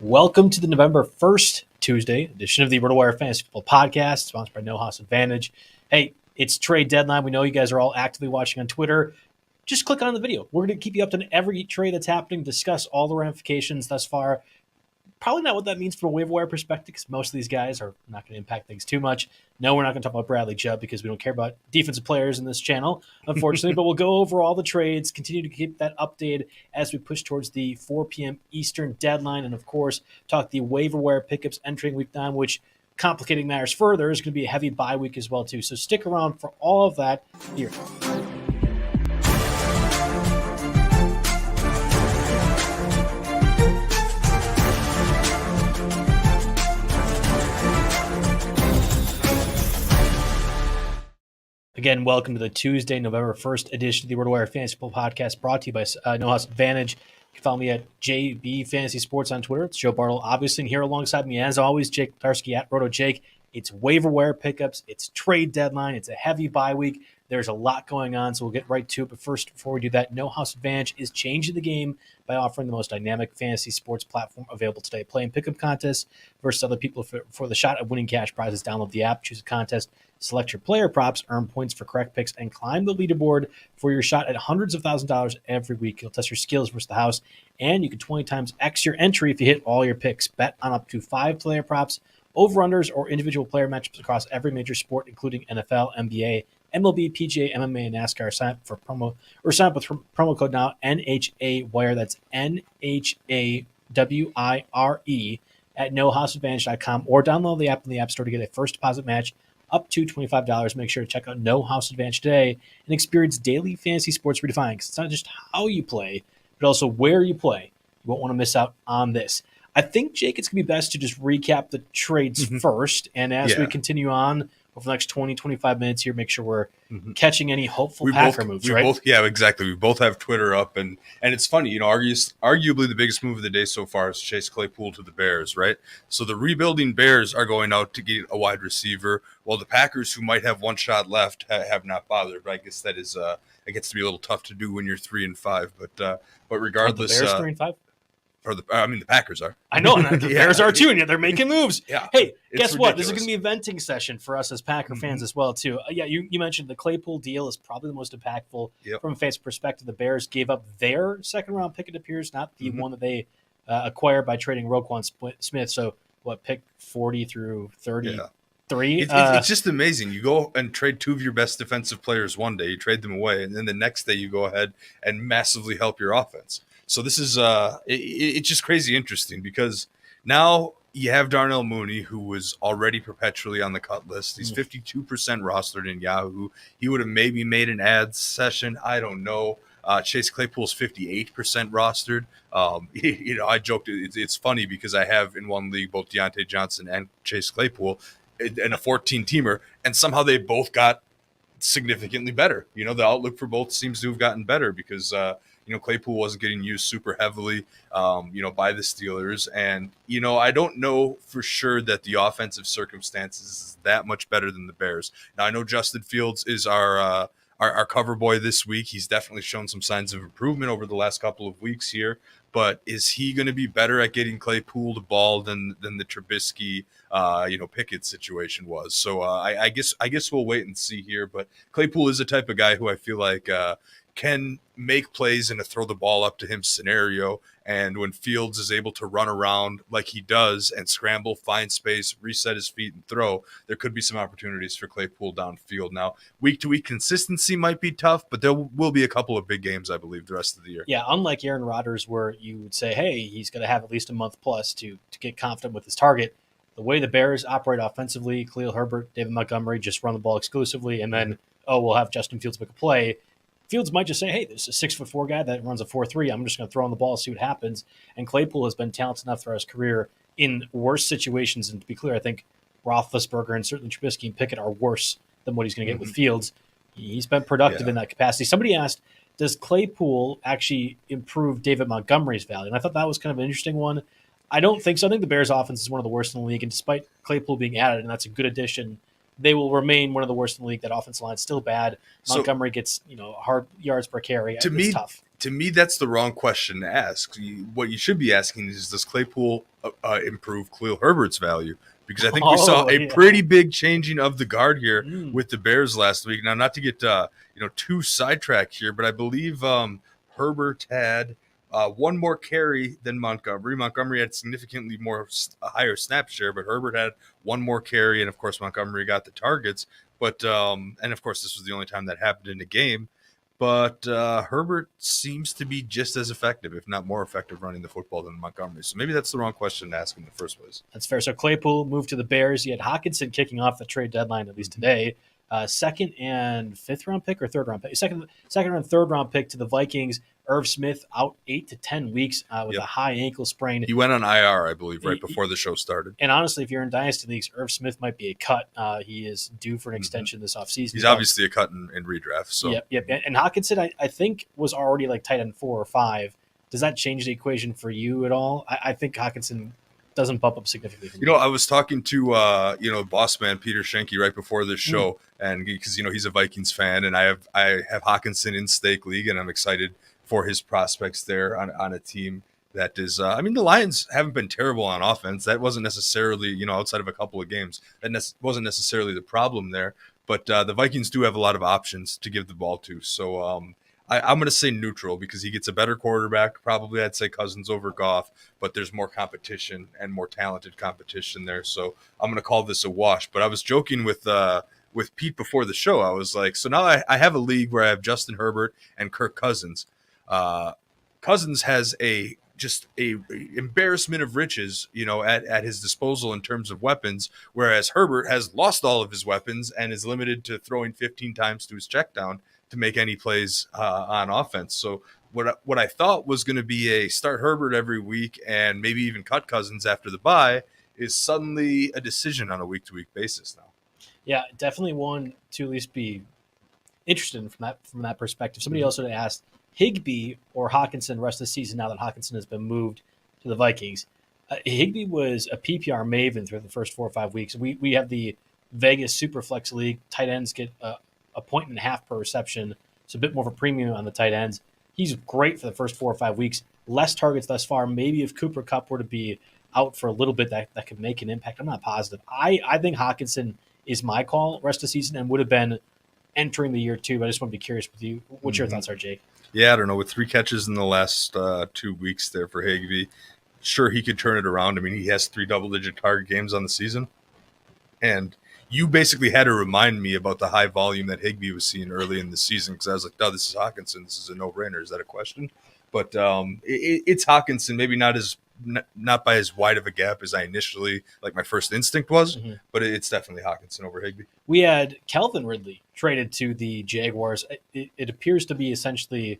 Welcome to the November 1st, Tuesday edition of the RotoWire Fantasy Football Podcast, sponsored by No House Advantage. Hey, it's trade deadline. We know you guys are all actively watching on Twitter. Just click on the video. We're going to keep you up to every trade that's happening, discuss all the ramifications thus far. Probably not what that means from a waiver wire perspective, because most of these guys are not going to impact things too much. No, we're not going to talk about Bradley Chubb because we don't care about defensive players in this channel, unfortunately. But we'll go over all the trades, continue to keep that updated as we push towards the 4 p.m. Eastern deadline, and, of course, talk the waiver wire pickups entering Week 9, which, complicating matters further, is going to be a heavy bye week as well, too. So stick around for all of that here. Again, welcome to the Tuesday, November 1st edition of the RotoWire Fantasy Football Podcast, brought to you by No House Advantage. You can follow me at JB Fantasy Sports on Twitter. It's Joe Bartel, obviously, and here alongside me, as always, Jake Letarski at RotoJake. It's waiver wire pickups. It's trade deadline. It's a heavy bye week. There's a lot going on, so we'll get right to it. But first, before we do that, No House Advantage is changing the game by offering the most dynamic fantasy sports platform available today. Playing pickup contests versus other people for the shot at winning cash prizes. Download the app, choose a contest, select your player props, earn points for correct picks, and climb the leaderboard for your shot at hundreds of thousands of dollars every week. You'll test your skills versus the house, and you can 20 times X your entry if you hit all your picks. Bet on up to 5 player props, over-unders, or individual player matchups across every major sport, including NFL, NBA, MLB, PGA, MMA, and NASCAR. Sign up with promo code now, NHAWIRE. That's NHAWIRE at nohouseadvantage.com, or download the app in the App Store to get a first deposit match up to $25. Make sure to check out No House Advantage today and experience daily fantasy sports redefined. Because it's not just how you play, but also where you play. You won't want to miss out on this. I think, Jake, it's going to be best to just recap the trades first. And as we continue on over the next 20, 25 minutes here, make sure we're catching any hopeful Packer moves, right? Yeah, exactly. We both have Twitter up. And it's funny, arguably the biggest move of the day so far is Chase Claypool to the Bears, right? So the rebuilding Bears are going out to get a wide receiver, while the Packers, who might have one shot left, have not bothered. But I guess that is it gets to be a little tough to do when you're 3-5. But regardless, the Bears 3-5. The Packers are. I know, and the Bears are too, and yet they're making moves. Yeah. Hey, guess what? Ridiculous. This is going to be a venting session for us as Packer fans as well, too. You mentioned the Claypool deal is probably the most impactful from a fan's perspective. The Bears gave up their second-round pick, it appears, not the one that they acquired by trading Roquan Smith. So, pick 40 through 33? It's just amazing. You go and trade 2 of your best defensive players one day, you trade them away, and then the next day you go ahead and massively help your offense. So this is it's just crazy interesting, because now you have Darnell Mooney, who was already perpetually on the cut list. He's 52% rostered in Yahoo. He would have maybe made an ad session. I don't know. Chase Claypool's 58% rostered. I joked. It's funny because I have in one league both Deontay Johnson and Chase Claypool in a 14-teamer, and somehow they both got significantly better. The outlook for both seems to have gotten better because Claypool wasn't getting used super heavily, by the Steelers. And, I don't know for sure that the offensive circumstances is that much better than the Bears. Now, I know Justin Fields is our cover boy this week. He's definitely shown some signs of improvement over the last couple of weeks here. But is he going to be better at getting Claypool the ball than the Trubisky, Pickett situation was? So I guess we'll wait and see here. But Claypool is the type of guy who I feel like can make plays in a throw the ball up to him scenario. And when Fields is able to run around like he does and scramble, find space, reset his feet and throw, there could be some opportunities for Claypool downfield. Now, week-to-week consistency might be tough, but there will be a couple of big games, I believe, the rest of the year. Yeah, unlike Aaron Rodgers, where you would say, hey, he's going to have at least a month plus to get confident with his target. The way the Bears operate offensively, Khalil Herbert, David Montgomery just run the ball exclusively, and then, we'll have Justin Fields make a play. Fields might just say, hey, there's a 6'4" guy that runs a 4.3. I'm just going to throw on the ball and see what happens. And Claypool has been talented enough throughout his career in worse situations. And to be clear, I think Roethlisberger and certainly Trubisky and Pickett are worse than what he's going to get with Fields. He's been productive in that capacity. Somebody asked, does Claypool actually improve David Montgomery's value? And I thought that was kind of an interesting one. I don't think so. I think the Bears' offense is one of the worst in the league. And despite Claypool being added, and that's a good addition, they will remain one of the worst in the league. That offensive line is still bad. Montgomery gets hard yards per carry. It's tough. to me, that's the wrong question to ask. What you should be asking is, does Claypool improve Khalil Herbert's value? Because I think we saw a pretty big changing of the guard here with the Bears last week. Now, not to get too sidetracked here, but I believe Herbert had one more carry than Montgomery. Montgomery had significantly a higher snap share, but Herbert had one more carry, and of course Montgomery got the targets. But and of course this was the only time that happened in the game. But Herbert seems to be just as effective, if not more effective, running the football than Montgomery. So maybe that's the wrong question to ask in the first place. That's fair. So Claypool moved to the Bears. You had Hockenson kicking off the trade deadline, at least today. Second and fifth round pick or third round pick? Second and third round pick to the Vikings. Irv Smith out 8 to 10 weeks with a high ankle sprain. He went on IR, I believe, right before the show started. And honestly, if you're in Dynasty Leagues, Irv Smith might be a cut. He is due for an extension this offseason. He's obviously a cut in redraft. So. Yep. And Hockenson, I think, was already like tight end 4 or 5. Does that change the equation for you at all? I think Hockenson doesn't bump up significantly. I was talking to boss man Peter Schenke right before this show, and because he's a Vikings fan, and I have Hockenson in stake league, and I'm excited for his prospects there on a team that is. The Lions haven't been terrible on offense. That wasn't necessarily outside of a couple of games. That wasn't necessarily the problem there. But the Vikings do have a lot of options to give the ball to. So I'm going to say neutral because he gets a better quarterback. Probably I'd say Cousins over Goff, but there's more competition and more talented competition there. So I'm going to call this a wash. But I was joking with Pete before the show. I was like, so now I have a league where I have Justin Herbert and Kirk Cousins. Cousins has a embarrassment of riches, at his disposal in terms of weapons, whereas Herbert has lost all of his weapons and is limited to throwing 15 times to his check down to make any plays on offense. So what I thought was going to be a start Herbert every week and maybe even cut Cousins after the bye is suddenly a decision on a week-to-week basis now. Yeah, definitely one to at least be interested in from that perspective. Somebody also asked Higbee or Hockenson rest of the season now that Hockenson has been moved to the Vikings. Higbee was a PPR maven through the first 4 or 5 weeks. We have the Vegas Superflex League. Tight ends get a 1.5 per reception, so a bit more of a premium on the tight ends. He's great for the first 4 or 5 weeks. Less targets thus far. Maybe if Cooper Kupp were to be out for a little bit, that could make an impact. I'm not positive. I think Hockenson is my call rest of the season and would have been entering the year too. But I just want to be curious with you. What your thoughts are, Jake? Yeah, I don't know. With 3 catches in the last 2 weeks there for Higbee, sure, he could turn it around. He has 3 double-digit target games on the season. And you basically had to remind me about the high volume that Higbee was seeing early in the season because I was like, oh, this is Hockenson. This is a no-brainer. Is that a question? But it's Hockenson, maybe not by as wide of a gap as I initially, like my first instinct was, but it's definitely Hockenson over Higbee. We had Calvin Ridley traded to the Jaguars. It appears to be essentially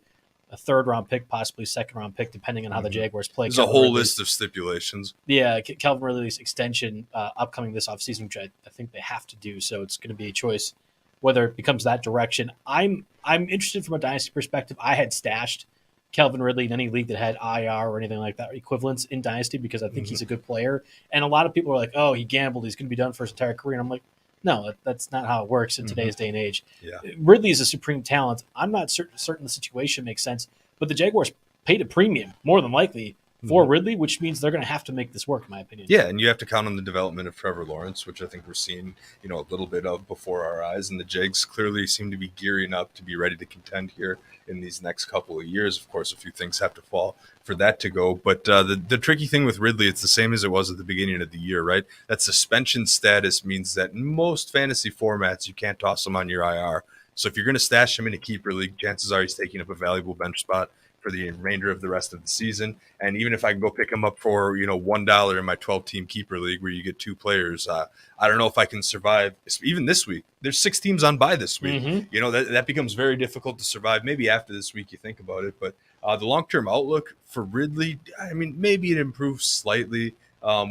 a third-round pick, possibly second-round pick, depending on how the Jaguars play. There's a whole list of stipulations. Yeah, Calvin Ridley's extension upcoming this offseason, which I think they have to do, so it's going to be a choice whether it becomes that direction. I'm interested from a dynasty perspective. I had stashed Calvin Ridley in any league that had IR or anything like that, equivalents in Dynasty, because I think he's a good player. And a lot of people are like, oh, he gambled. He's going to be done for his entire career. And I'm like, no, that's not how it works in today's day and age. Yeah. Ridley is a supreme talent. I'm not certain the situation makes sense, but the Jaguars paid a premium, more than likely, for Ridley, which means they're going to have to make this work, in my opinion. Yeah, and you have to count on the development of Trevor Lawrence, which I think we're seeing, a little bit of before our eyes. And the Jags clearly seem to be gearing up to be ready to contend here in these next couple of years. Of course, a few things have to fall for that to go. But the tricky thing with Ridley, it's the same as it was at the beginning of the year, right? That suspension status means that in most fantasy formats, you can't toss him on your IR. So if you're going to stash him in a keeper league, chances are he's taking up a valuable bench spot for the remainder of the rest of the season. And even if I can go pick him up for, $1 in my 12-team keeper league where you get 2 players, I don't know if I can survive even this week. There's 6 teams on bye this week. That becomes very difficult to survive. Maybe after this week you think about it, but the long-term outlook for Ridley, maybe it improves slightly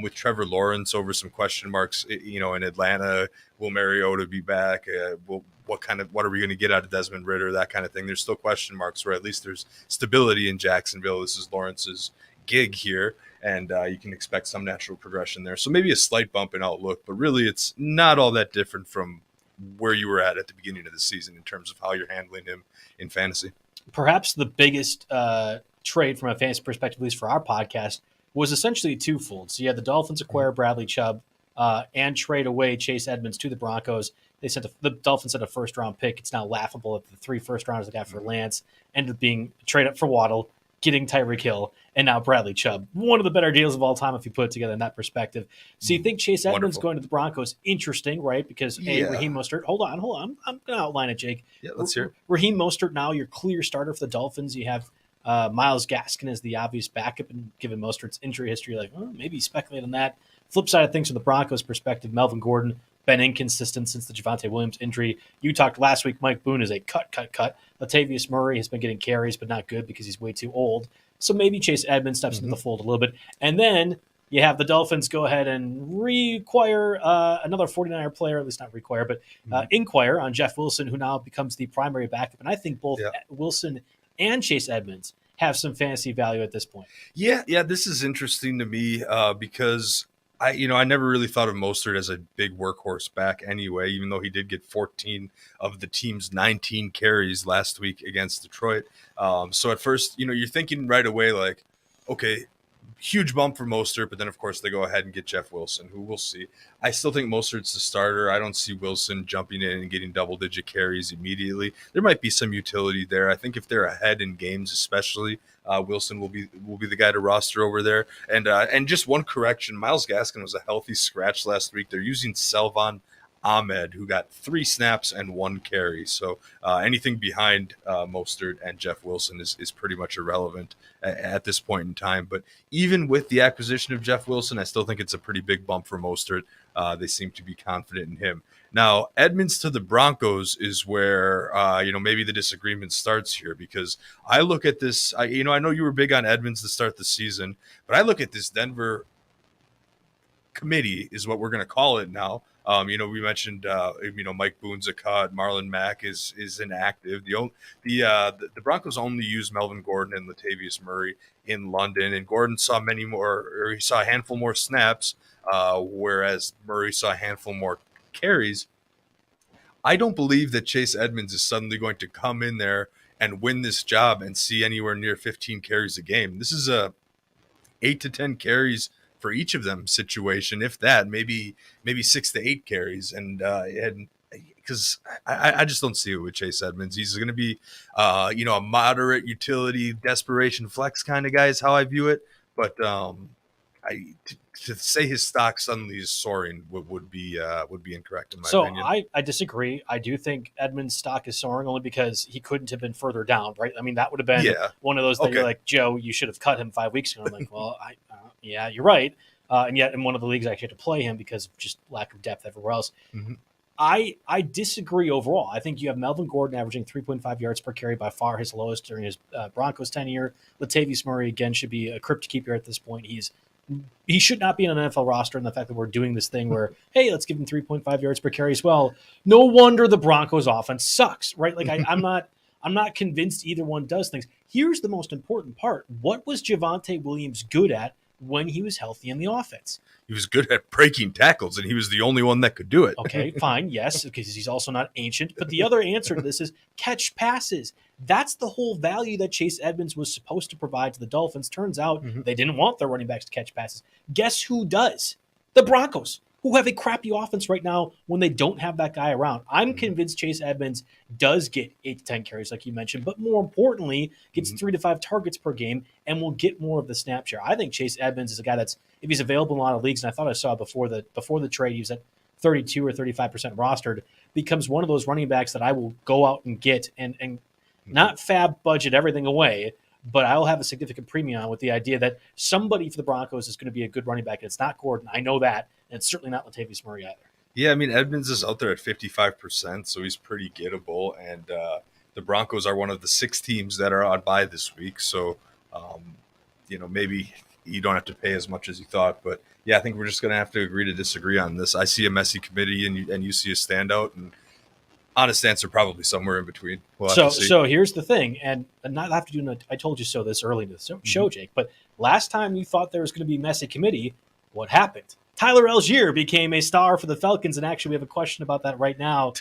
with Trevor Lawrence over some question marks, in Atlanta. Will Mariota be back? What are we going to get out of Desmond Ridder? That kind of thing. There's still question marks where at least there's stability in Jacksonville. This is Lawrence's gig here, and you can expect some natural progression there. So maybe a slight bump in outlook, but really it's not all that different from where you were at the beginning of the season in terms of how you're handling him in fantasy. perhaps the biggest trade from a fantasy perspective, at least for our podcast, was essentially twofold. So you had the Dolphins acquire Bradley Chubb and trade away Chase Edmonds to the Broncos. They sent the Dolphins sent a first-round pick. It's now laughable that the 3 first-rounders they got for Lance ended up being trade up for Waddle, getting Tyreek Hill, and now Bradley Chubb. One of the better deals of all time if you put it together in that perspective. So you think Chase Edmonds going to the Broncos, interesting, right? Because Raheem Mostert, hold on. I'm going to outline it, Jake. Yeah, let's hear it. Raheem Mostert now your clear starter for the Dolphins. You have Myles Gaskin as the obvious backup, and given Mostert's injury history, like maybe speculate on that. Flip side of things from the Broncos' perspective, Melvin Gordon been inconsistent since the Javonte Williams injury. You talked last week, Mike Boone is a cut. Latavius Murray has been getting carries, but not good because he's way too old. So maybe Chase Edmonds steps into the fold a little bit. And then you have the Dolphins go ahead and require another 49er player, at least not require, but inquire on Jeff Wilson, who now becomes the primary backup. And I think both Wilson and Chase Edmonds have some fantasy value at this point. Yeah, this is interesting to me because I never really thought of Mostert as a big workhorse back anyway, even though he did get 14 of the team's 19 carries last week against Detroit. So at first, you're thinking right away like, okay, huge bump for Mostert, but then of course they go ahead and get Jeff Wilson, who we'll see. I still think Mostert's the starter. I don't see Wilson jumping in and getting double-digit carries immediately. There might be some utility there. I think if they're ahead in games, especially, Wilson will be the guy to roster over there. And just one correction: Myles Gaskin was a healthy scratch last week. They're using Salvon Ahmed, who got 3 snaps and 1 carry. So anything behind Mostert and Jeff Wilson is pretty much irrelevant at this point in time. But even with the acquisition of Jeff Wilson, I still think it's a pretty big bump for Mostert. They seem to be confident in him. Now, Edmonds to the Broncos is where, maybe the disagreement starts here, because I look at this, I know you were big on Edmonds to start the season, but I look at this Denver committee is what we're going to call it now. We mentioned, Mike Boone's a cut. Marlon Mack is inactive. The Broncos only use Melvin Gordon and Latavius Murray in London, and Gordon saw he saw a handful more snaps, whereas Murray saw a handful more carries. I don't believe that Chase Edmonds is suddenly going to come in there and win this job and see anywhere near 15 carries a game. This is a 8 to 10 carries for each of them situation, if that, maybe 6 to 8 carries. And because I just don't see it with Chase Edmonds. He's going to be, a moderate utility, desperation flex kind of guy is how I view it. But to say his stock suddenly is soaring would be incorrect in my opinion. So I disagree. I do think Edmonds' stock is soaring only because he couldn't have been further down, right? I mean, that would have been one of those that you're like, Joe, you should have cut him 5 weeks ago. I'm like, well, yeah, you're right. And yet in one of the leagues, I actually had to play him because of just lack of depth everywhere else. Mm-hmm. I disagree overall. I think you have Melvin Gordon averaging 3.5 yards per carry, by far his lowest during his Broncos tenure. Latavius Murray, again, should be a crypt keeper at this point. He should not be on an NFL roster, and the fact that we're doing this thing where, hey, let's give him 3.5 yards per carry as well. No wonder the Broncos offense sucks, right? Like I'm not convinced either one does things. Here's the most important part. What was Javonte Williams good at when he was healthy in the offense? He was good at breaking tackles, and he was the only one that could do it. Okay, fine, yes, because he's also not ancient. But the other answer to this is catch passes. That's the whole value that Chase Edmonds was supposed to provide to the Dolphins. Turns out they didn't want their running backs to catch passes. Guess who does? The Broncos, who have a crappy offense right now when they don't have that guy around. I'm convinced Chase Edmonds does get 8 to 10 carries, like you mentioned, but more importantly, gets 3 to 5 targets per game and will get more of the snap share. I think Chase Edmonds is a guy that's, if he's available in a lot of leagues, and I thought I saw before the trade, he was at 32 or 35% rostered, becomes one of those running backs that I will go out and get and not FAAB budget everything away, but I'll have a significant premium on with the idea that somebody for the Broncos is going to be a good running back. And it's not Gordon. I know that. And it's certainly not Latavius Murray either. Yeah, I mean, Edmonds is out there at 55%, so he's pretty gettable. And the Broncos are one of the 6 teams that are on bye this week. So, maybe you don't have to pay as much as you thought. But, yeah, I think we're just going to have to agree to disagree on this. I see a messy committee, and you see a standout. And honest answer, probably somewhere in between. So here's the thing, and not have to do. I told you so this early in the show, Jake. But last time you thought there was going to be a messy committee, what happened? Tyler Algier became a star for the Falcons, and actually we have a question about that right now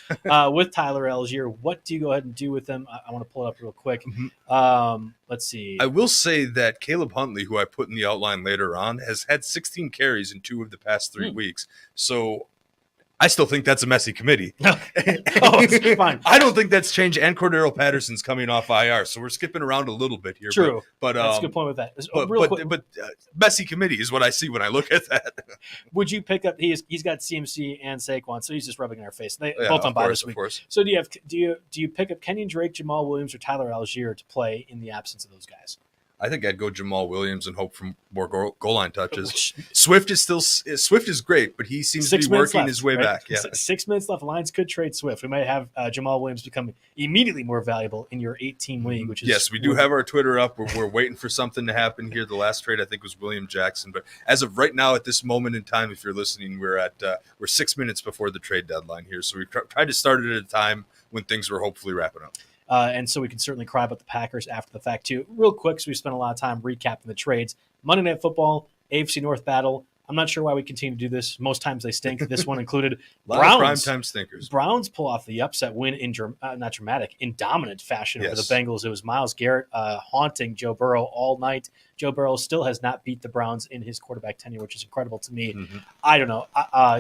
with Tyler Algier. What do you go ahead and do with him? I want to pull it up real quick. Let's see. I will say that Caleb Huntley, who I put in the outline later on, has had 16 carries in 2 of the past 3 weeks. So I still think that's a messy committee. It's fine. I don't think that's changed. And Cordero Patterson's coming off IR, so we're skipping around a little bit here. True, but that's a good point with that. But messy committee is what I see when I look at that. Would you pick up? He's got CMC and Saquon, so he's just rubbing in our face. They both on bye this week. So do you pick up Kenyon Drake, Jamal Williams, or Tyler Algier to play in the absence of those guys? I think I'd go Jamal Williams and hope for more goal line touches. Swift is great, but he seems to be working his way back. Yeah, 6 minutes left. Lions could trade Swift. We might have Jamal Williams become immediately more valuable in your 8-team league. Which is yes, we do have our Twitter up. We're waiting for something to happen here. The last trade I think was William Jackson, but as of right now, at this moment in time, if you're listening, we're 6 minutes before the trade deadline here. So we tried to start it at a time when things were hopefully wrapping up. And so we can certainly cry about the Packers after the fact, too. Real quick, so we spent a lot of time recapping the trades. Monday Night Football, AFC North battle. I'm not sure why we continue to do this. Most times they stink. This one included. Browns. Primetime stinkers. Browns pull off the upset win in in dominant fashion over the Bengals. It was Myles Garrett haunting Joe Burrow all night. Joe Burrow still has not beat the Browns in his quarterback tenure, which is incredible to me. Mm-hmm. I don't know.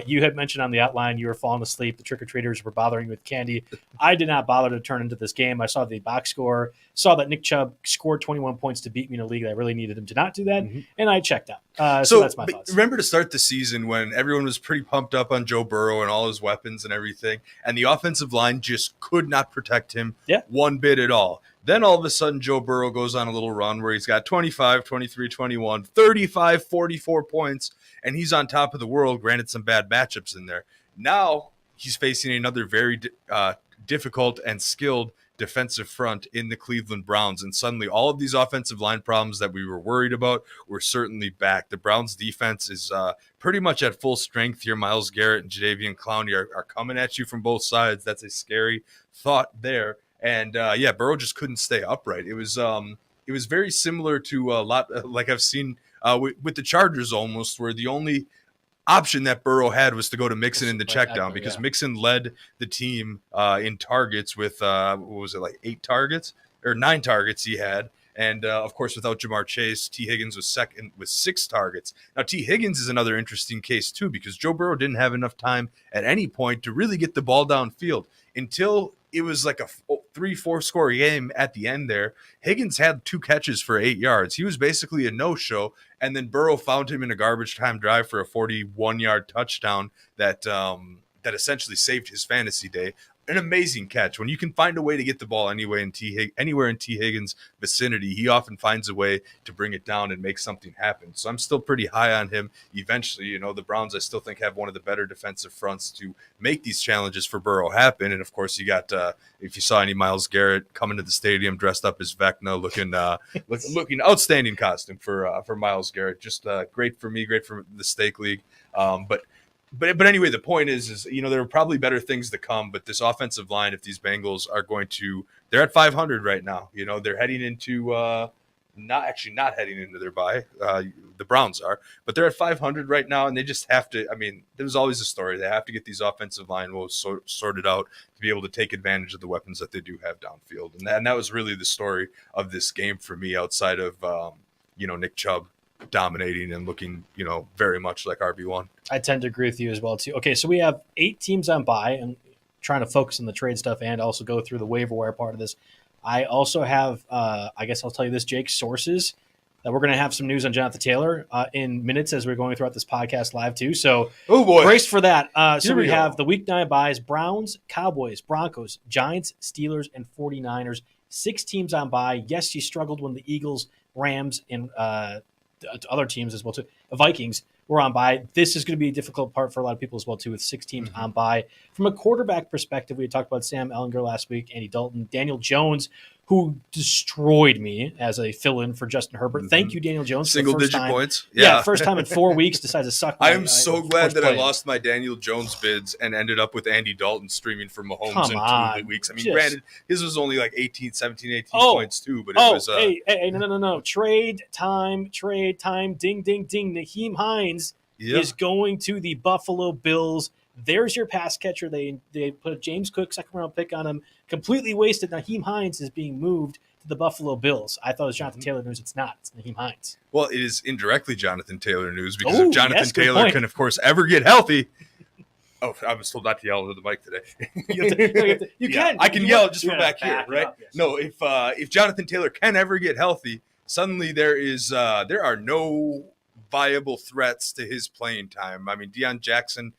You had mentioned on the outline you were falling asleep. The trick-or-treaters were bothering you with candy. I did not bother to turn into this game. I saw the box score, saw that Nick Chubb scored 21 points to beat me in a league that I really needed him to not do that, and I checked out. So that's my thoughts. Remember to start the season when everyone was pretty pumped up on Joe Burrow and all his weapons and everything, and the offensive line just could not protect him one bit at all. Then all of a sudden, Joe Burrow goes on a little run where he's got 25, 23, 21, 35, 44 points, and he's on top of the world, granted some bad matchups in there. Now he's facing another very difficult and skilled defensive front in the Cleveland Browns, and suddenly all of these offensive line problems that we were worried about were certainly back. The Browns defense is pretty much at full strength here. Myles Garrett and Jadeveon Clowney are coming at you from both sides. That's a scary thought there. And Burrow just couldn't stay upright. It was very similar to a lot like I've seen with the Chargers almost, where the only option that Burrow had was to go to Mixon in the check down because Mixon led the team in targets with 8 targets or 9 targets he had. And, of course, without Jamar Chase, T. Higgins was second with 6 targets. Now, T. Higgins is another interesting case, too, because Joe Burrow didn't have enough time at any point to really get the ball downfield until it was like a 3-4 score game at the end there. Higgins had 2 catches for 8 yards. He was basically a no-show, and then Burrow found him in a garbage time drive for a 41-yard touchdown that essentially saved his fantasy day. An amazing catch. When you can find a way to get the ball anywhere in T. Higgins' vicinity, he often finds a way to bring it down and make something happen. So I'm still pretty high on him. Eventually, the Browns I still think have one of the better defensive fronts to make these challenges for Burrow happen. And of course, you got if you saw any Myles Garrett coming to the stadium dressed up as Vecna, looking outstanding costume for Myles Garrett. Just great for me, great for the Steak League. But anyway, the point is there are probably better things to come. But this offensive line, if these Bengals are they're at 500 right now. They're heading into not heading into their bye. The Browns are, but they're at 500 right now, and they just have to. I mean, there's always a story. They have to get these offensive line woes sorted out to be able to take advantage of the weapons that they do have downfield. And that was really the story of this game for me, outside of Nick Chubb dominating and looking, very much like RB1. I tend to agree with you as well, too. Okay, so we have 8 teams on bye and trying to focus on the trade stuff and also go through the waiver wire part of this. I also have, I guess I'll tell you this, Jake, sources that we're going to have some news on Jonathan Taylor in minutes as we're going throughout this podcast live, too. So brace for that. So we have the Week 9 buys: Browns, Cowboys, Broncos, Giants, Steelers, and 49ers. 6 teams on bye. Yes, you struggled when the Eagles, Rams, and other teams as well too. The Vikings were on bye. This is going to be a difficult part for a lot of people as well too, with 6 teams on bye. From a quarterback perspective, we talked about Sam Ehlinger last week, Andy Dalton, Daniel Jones, who destroyed me as a fill-in for Justin Herbert. Thank you, Daniel Jones. Single-digit points. Yeah, first time in 4 weeks decides to suck. I am so glad that I lost my Daniel Jones bids and ended up with Andy Dalton streaming for Mahomes in 2 of the weeks. I mean, granted, his was only like 18 points too, but it was... no. Trade time, ding, ding, ding. Nahim Heinz is going to the Buffalo Bills. There's your pass catcher. They put a James Cook second-round pick on him. Completely wasted. Nahim Heinz is being moved to the Buffalo Bills. I thought it was Jonathan Taylor news. It's not. It's Nahim Heinz. Well, it is indirectly Jonathan Taylor news because if Jonathan Taylor can, of course, ever get healthy. Oh, I was told not to yell into the mic today. You can. I can yell just from back here, right? Up, yes. No, if Jonathan Taylor can ever get healthy, suddenly there are no viable threats to his playing time. I mean, Deion Jackson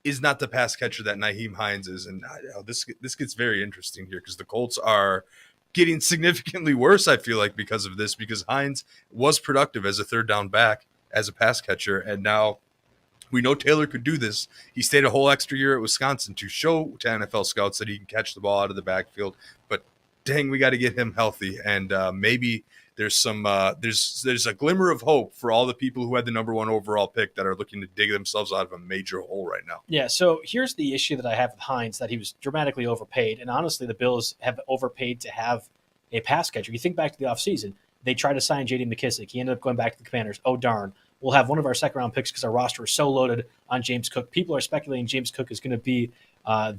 is not the pass catcher that Nahim Heinz is, and this gets very interesting here because the Colts are getting significantly worse, I feel like, because of this, because Heinz was productive as a third down back, as a pass catcher, and now we know Taylor could do this. He stayed a whole extra year at Wisconsin to show to NFL scouts that he can catch the ball out of the backfield, but dang, we got to get him healthy, and maybe there's some there's a glimmer of hope for all the people who had the number 1 overall pick that are looking to dig themselves out of a major hole right now. Yeah, so here's the issue that I have with Heinz, that he was dramatically overpaid, and honestly, the Bills have overpaid to have a pass catcher. You think back to the offseason, they tried to sign J.D. McKissick. He ended up going back to the Commanders. Oh, darn. We'll have one of our second-round picks because our roster is so loaded on James Cook. People are speculating James Cook is going to be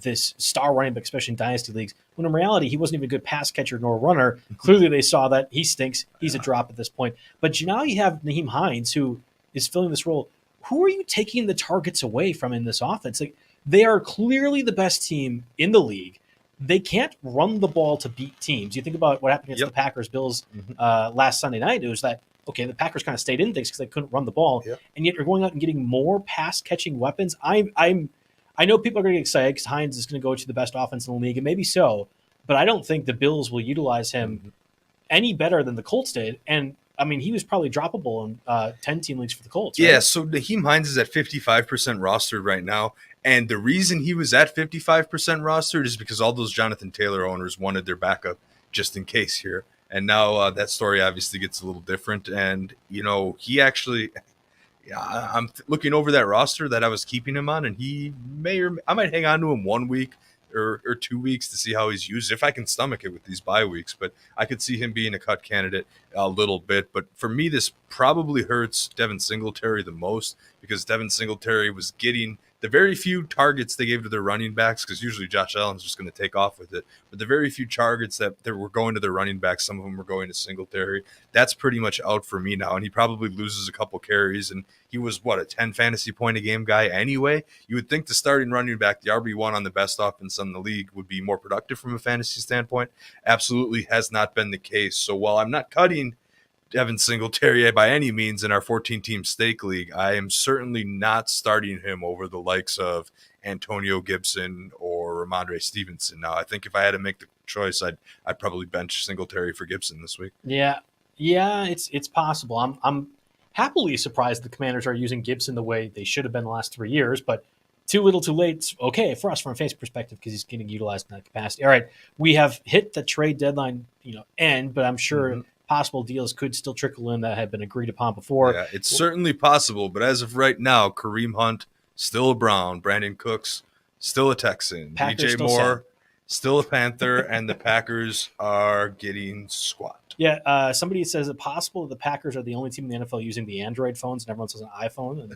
this star running back, especially in dynasty leagues, when in reality, he wasn't even a good pass catcher nor runner. Clearly, they saw that. He stinks. He's a drop at this point. But now you have Nahim Heinz, who is filling this role. Who are you taking the targets away from in this offense? Like, they are clearly the best team in the league. They can't run the ball to beat teams. You think about what happened against the Packers-Bills last Sunday night. It was that, okay, the Packers kind of stayed in things because they couldn't run the ball, and yet you're going out and getting more pass-catching weapons. I know people are going to get excited because Heinz is going to go to the best offense in the league, and maybe so, but I don't think the Bills will utilize him any better than the Colts did. And, I mean, he was probably droppable in 10-team leagues for the Colts. Right? Yeah, so Nahim Heinz is at 55% rostered right now, and the reason he was at 55% rostered is because all those Jonathan Taylor owners wanted their backup just in case here. And now that story obviously gets a little different. And, he actually – I'm looking over that roster that I was keeping him on, and I might hang on to him 1 week or 2 weeks to see how he's used, if I can stomach it with these bye weeks. But I could see him being a cut candidate a little bit. But for me, this probably hurts Devin Singletary the most because Devin Singletary was getting the very few targets they gave to their running backs, because usually Josh Allen's just going to take off with it. But the very few targets that were going to their running backs, some of them were going to Singletary. That's pretty much out for me now. And he probably loses a couple carries. And he was, a 10 fantasy point a game guy anyway? You would think the starting running back, the RB1 on the best offense in the league, would be more productive from a fantasy standpoint. Absolutely has not been the case. So while I'm not cutting Devin Singletary by any means in our 14-team stake league, I am certainly not starting him over the likes of Antonio Gibson or Ramondre Stevenson. Now, I think if I had to make the choice, I'd probably bench Singletary for Gibson this week. Yeah, it's possible. I'm happily surprised the Commanders are using Gibson the way they should have been the last 3 years, but too little, too late. It's okay for us from a fantasy perspective because he's getting utilized in that capacity. All right, we have hit the trade deadline, end, but I'm sure possible deals could still trickle in that had been agreed upon before. Yeah, it's certainly possible, but as of right now, Kareem Hunt, still a Brown, Brandon Cooks, still a Texan, Packers DJ Moore, still a Panther, and the Packers are getting squat. Yeah, somebody says it possible that the Packers are the only team in the NFL using the Android phones and everyone says an iPhone, and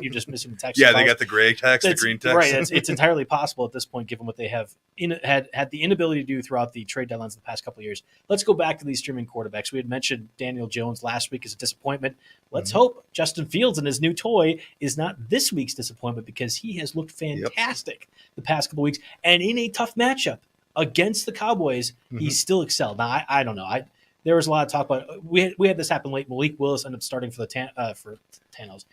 you're just missing the text. Yeah, they got the gray text, the green text. Right, it's entirely possible at this point, given what they have had the inability to do throughout the trade deadlines in the past couple of years. Let's go back to these streaming quarterbacks. We had mentioned Daniel Jones last week as a disappointment. Let's hope Justin Fields and his new toy is not this week's disappointment, because he has looked fantastic the past couple of weeks. And in a tough matchup against the Cowboys, he's still excelled. Now, I don't know. There was a lot of talk about we had this happen late. Malik Willis ended up starting for the Titans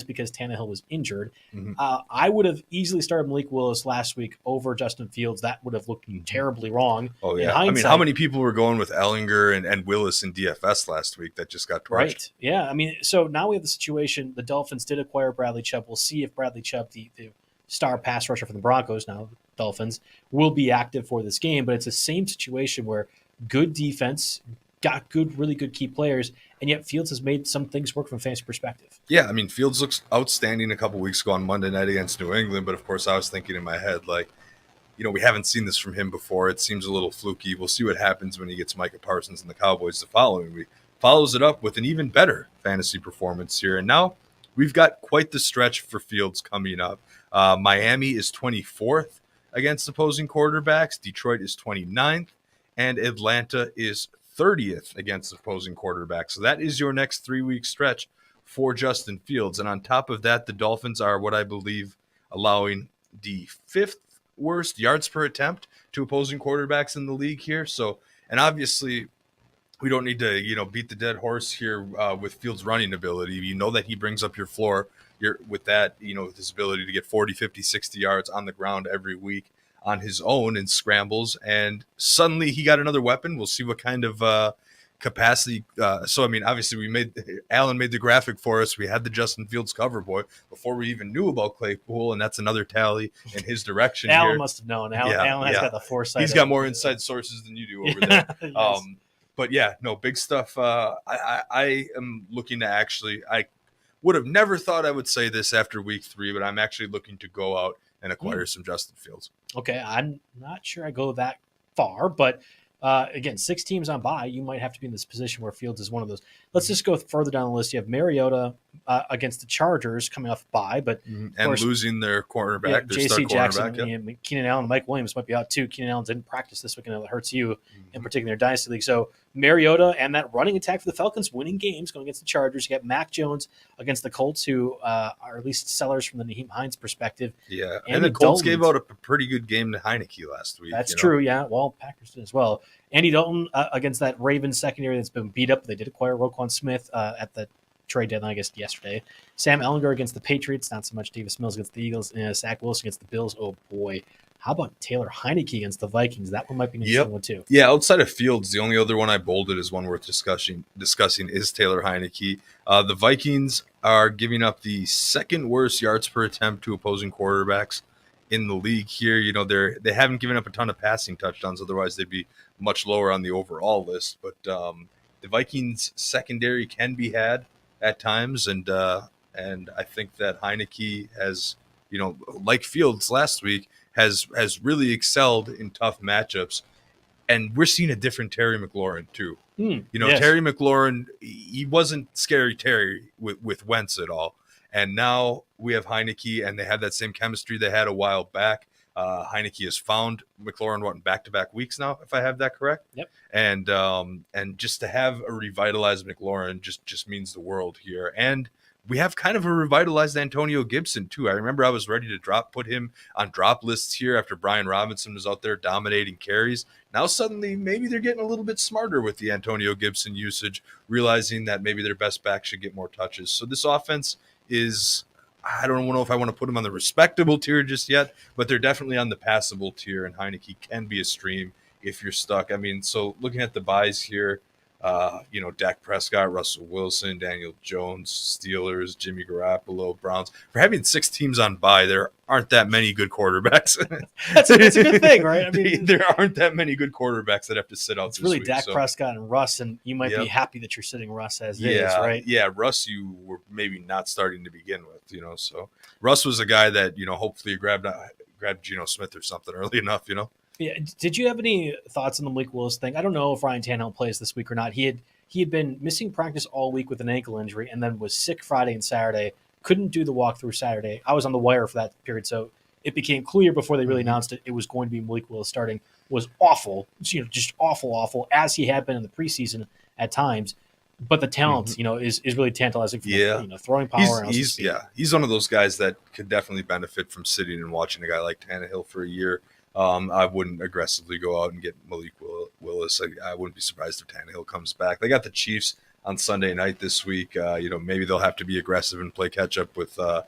because Tannehill was injured. I would have easily started Malik Willis last week over Justin Fields. That would have looked terribly wrong. Oh yeah, I mean, how many people were going with Ellinger and Willis in DFS last week that just got torched? Right. Yeah. I mean, so now we have the situation. The Dolphins did acquire Bradley Chubb. We'll see if Bradley Chubb, the star pass rusher for the Broncos, now the Dolphins, will be active for this game. But it's the same situation where good defense, got really good key players, and yet Fields has made some things work from a fantasy perspective. Yeah, I mean, Fields looks outstanding a couple weeks ago on Monday night against New England, but of course I was thinking in my head, we haven't seen this from him before. It seems a little fluky. We'll see what happens when he gets Micah Parsons and the Cowboys the following week. Follows it up with an even better fantasy performance here, and now we've got quite the stretch for Fields coming up. Miami is 24th against opposing quarterbacks. Detroit is 29th. And Atlanta is 30th against opposing quarterbacks. So that is your next 3-week stretch for Justin Fields. And on top of that, the Dolphins are what I believe allowing the 5th worst yards per attempt to opposing quarterbacks in the league here. So, and obviously we don't need to, beat the dead horse here with Fields' running ability. You know that he brings up your floor with that, with his ability to get 40, 50, 60 yards on the ground every week on his own in scrambles. And suddenly he got another weapon. We'll see what kind of capacity. Obviously Alan made the graphic for us. We had the Justin Fields cover boy before we even knew about Claypool, and that's another tally in his direction. Alan here. must have known. Alan has got the foresight. He's got more inside sources than you do over there. Yes. But yeah, no, big stuff. I am looking to I would have never thought I would say this after week 3, but I'm actually looking to go out and acquire some Justin Fields. Okay, I'm not sure I go that far, but again, 6 teams on bye, you might have to be in this position where Fields is one of those. Let's just go further down the list. You have Mariota against the Chargers coming off bye, but and course, losing their cornerback, their J.C. Jackson, Keenan Allen, and Mike Williams might be out too. Keenan Allen didn't practice this weekend. It hurts you in particular in Dynasty League. So Mariota and that running attack for the Falcons winning games going against the Chargers. You got Mac Jones against the Colts, who are at least sellers from the Nahim Heinz perspective. Yeah, and the Colts gave out a pretty good game to Heineke last week. That's true, yeah. Well, Packers did as well. Andy Dalton against that Ravens secondary that's been beat up. They did acquire Roquan Smith at the trade deadline, I guess, yesterday. Sam Ehlinger against the Patriots, not so much. Davis Mills against the Eagles, and Zach Wilson against the Bills. Oh, boy. How about Taylor Heineke against the Vikings? That one might be an interesting one, too. Yeah, outside of Fields, the only other one I bolded as one worth discussing is Taylor Heineke. The Vikings are giving up the 2nd worst yards per attempt to opposing quarterbacks in the league here. They haven't given up a ton of passing touchdowns. Otherwise, they'd be much lower on the overall list. But the Vikings secondary can be had at times. And I think that Heineke has, like Fields last week, has really excelled in tough matchups. And we're seeing a different Terry McLaurin too. Yes. Terry McLaurin, he wasn't scary Terry with Wentz at all. And now we have Heineke, and they have that same chemistry they had a while back. Heineke has found McLaurin in back-to-back weeks now, if I have that correct. Yep. And just to have a revitalized McLaurin just means the world here. And we have kind of a revitalized Antonio Gibson too. I remember I was ready to put him on drop lists here after Brian Robinson was out there dominating carries. Now suddenly maybe they're getting a little bit smarter with the Antonio Gibson usage, realizing that maybe their best back should get more touches. So this offense is, I don't know if I want to put them on the respectable tier just yet, but they're definitely on the passable tier, and Heineke can be a stream if you're stuck. I mean, so looking at the buys here, Dak Prescott, Russell Wilson, Daniel Jones, Steelers, Jimmy Garoppolo, Browns. For having 6 teams on bye, there aren't that many good quarterbacks. That's a good thing, right? I mean, there aren't that many good quarterbacks that have to sit out. It's really Dak Prescott and Russ, and you might be happy that you're sitting Russ as is, right? Yeah, Russ, you were maybe not starting to begin with, So Russ was a guy that hopefully grabbed Geno Smith or something early enough, Yeah. Did you have any thoughts on the Malik Willis thing? I don't know if Ryan Tannehill plays this week or not. He had been missing practice all week with an ankle injury, and then was sick Friday and Saturday. Couldn't do the walkthrough Saturday. I was on the wire for that period, so it became clear before they really announced it was going to be Malik Willis starting. Was awful, just awful, as he had been in the preseason at times. But the talent, is really tantalizing. For throwing power. He's one of those guys that could definitely benefit from sitting and watching a guy like Tannehill for a year. I wouldn't aggressively go out and get Malik Willis. I wouldn't be surprised if Tannehill comes back. They got the Chiefs on Sunday night this week. Maybe they'll have to be aggressive and play catch up with a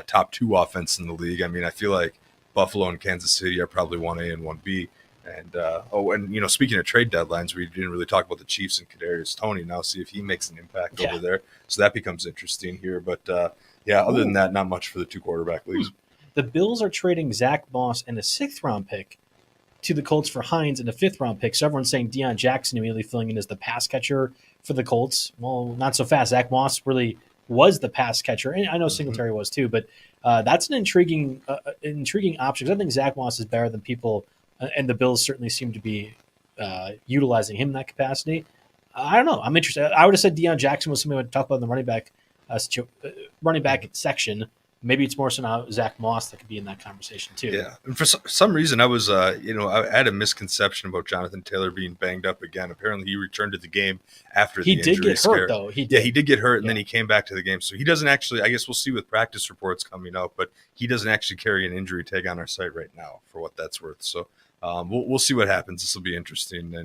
top 2 offense in the league. I mean, I feel like Buffalo and Kansas City are probably 1A and 1B. And speaking of trade deadlines, we didn't really talk about the Chiefs and Kadarius Toney. Now see if he makes an impact over there. So that becomes interesting here. But other than that, not much for the 2 quarterback leagues. The Bills are trading Zach Moss and a 6th-round pick to the Colts for Heinz and a 5th-round pick. So everyone's saying Deion Jackson immediately filling in as the pass catcher for the Colts. Well, not so fast. Zach Moss really was the pass catcher, and I know Singletary was too. But that's an intriguing option. I think Zach Moss is better than people, and the Bills certainly seem to be utilizing him in that capacity. I don't know. I'm interested. I would have said Deion Jackson was somebody I would talk about in the running back running back section. Maybe it's more so now Zach Moss that could be in that conversation too. Yeah, and for some reason, I was, I had a misconception about Jonathan Taylor being banged up again. Apparently, he returned to the game after the injury He did get scare. hurt, though. He did get hurt, and then he came back to the game. So he doesn't actually. I guess we'll see with practice reports coming out, but he doesn't actually carry an injury tag on our site right now, for what that's worth. So we'll see what happens. This will be interesting.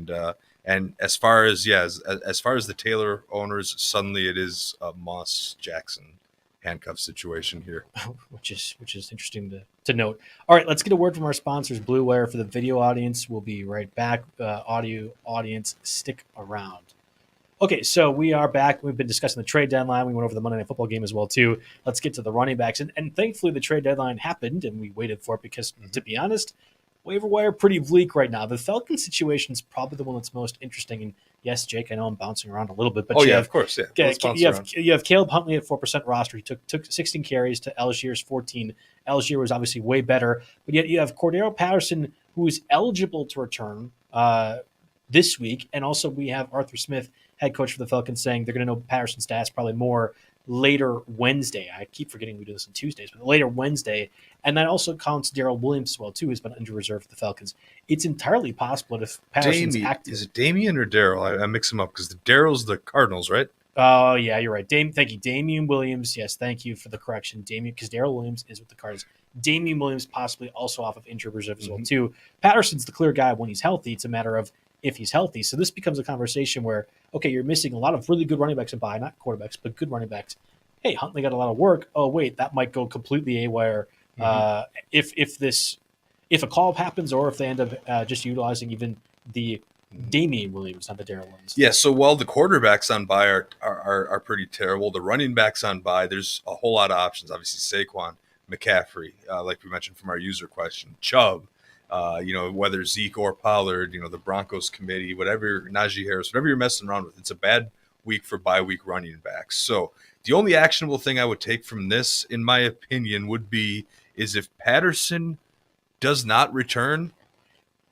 And as far as as far as the Taylor owners, suddenly it is a Moss Jackson handcuff situation here, which is interesting to note. All right, let's get a word from our sponsors, Blue Wire. For the video audience, we'll be right back. Audio audience, stick around. Okay, so we are back. We've been discussing the trade deadline. We went over the Monday Night Football game as well too. Let's get to the running backs, and thankfully the trade deadline happened, and we waited for it because, to be honest, waiver wire pretty bleak right now. The Falcons situation is probably the one that's most interesting. And yes, Jake, I know I'm bouncing around a little bit, but of course, yeah. You have Caleb Huntley at 4% roster. He took 16 carries to Algier's 14. Algier was obviously way better, but yet you have Cordero Patterson, who is eligible to return this week, and also we have Arthur Smith, head coach for the Falcons, saying they're going to know Patterson's stats probably more later Wednesday. I keep forgetting we do this on Tuesdays, but later Wednesday. And that also counts Darrell Williams as well, too, who's been under reserve for the Falcons. It's entirely possible if Patterson's active. Is it Damian or Darrell? I mix them up because Darrell's the Cardinals, right? Oh, yeah, you're right. Thank you. Damian Williams. Yes, thank you for the correction. Because Darrell Williams is with the Cardinals. Damian Williams possibly also off of injured reserve as well, too. Patterson's the clear guy when he's healthy. It's a matter of if he's healthy. So this becomes a conversation where, okay, you're missing a lot of really good running backs and not quarterbacks, but good running backs. Hey, Huntley got a lot of work. Oh, wait, that might go completely haywire. If a call happens, or if they end up just utilizing even the Damian Williams, not the Darrell Williams. Yeah. So while the quarterbacks on bye are pretty terrible, the running backs on bye, there's a whole lot of options. Obviously, Saquon, McCaffrey, like we mentioned from our user question, Chubb, whether Zeke or Pollard, the Broncos committee, whatever, Najee Harris, whatever you're messing around with, it's a bad week for bye week running backs. So the only actionable thing I would take from this, in my opinion, is if Patterson does not return,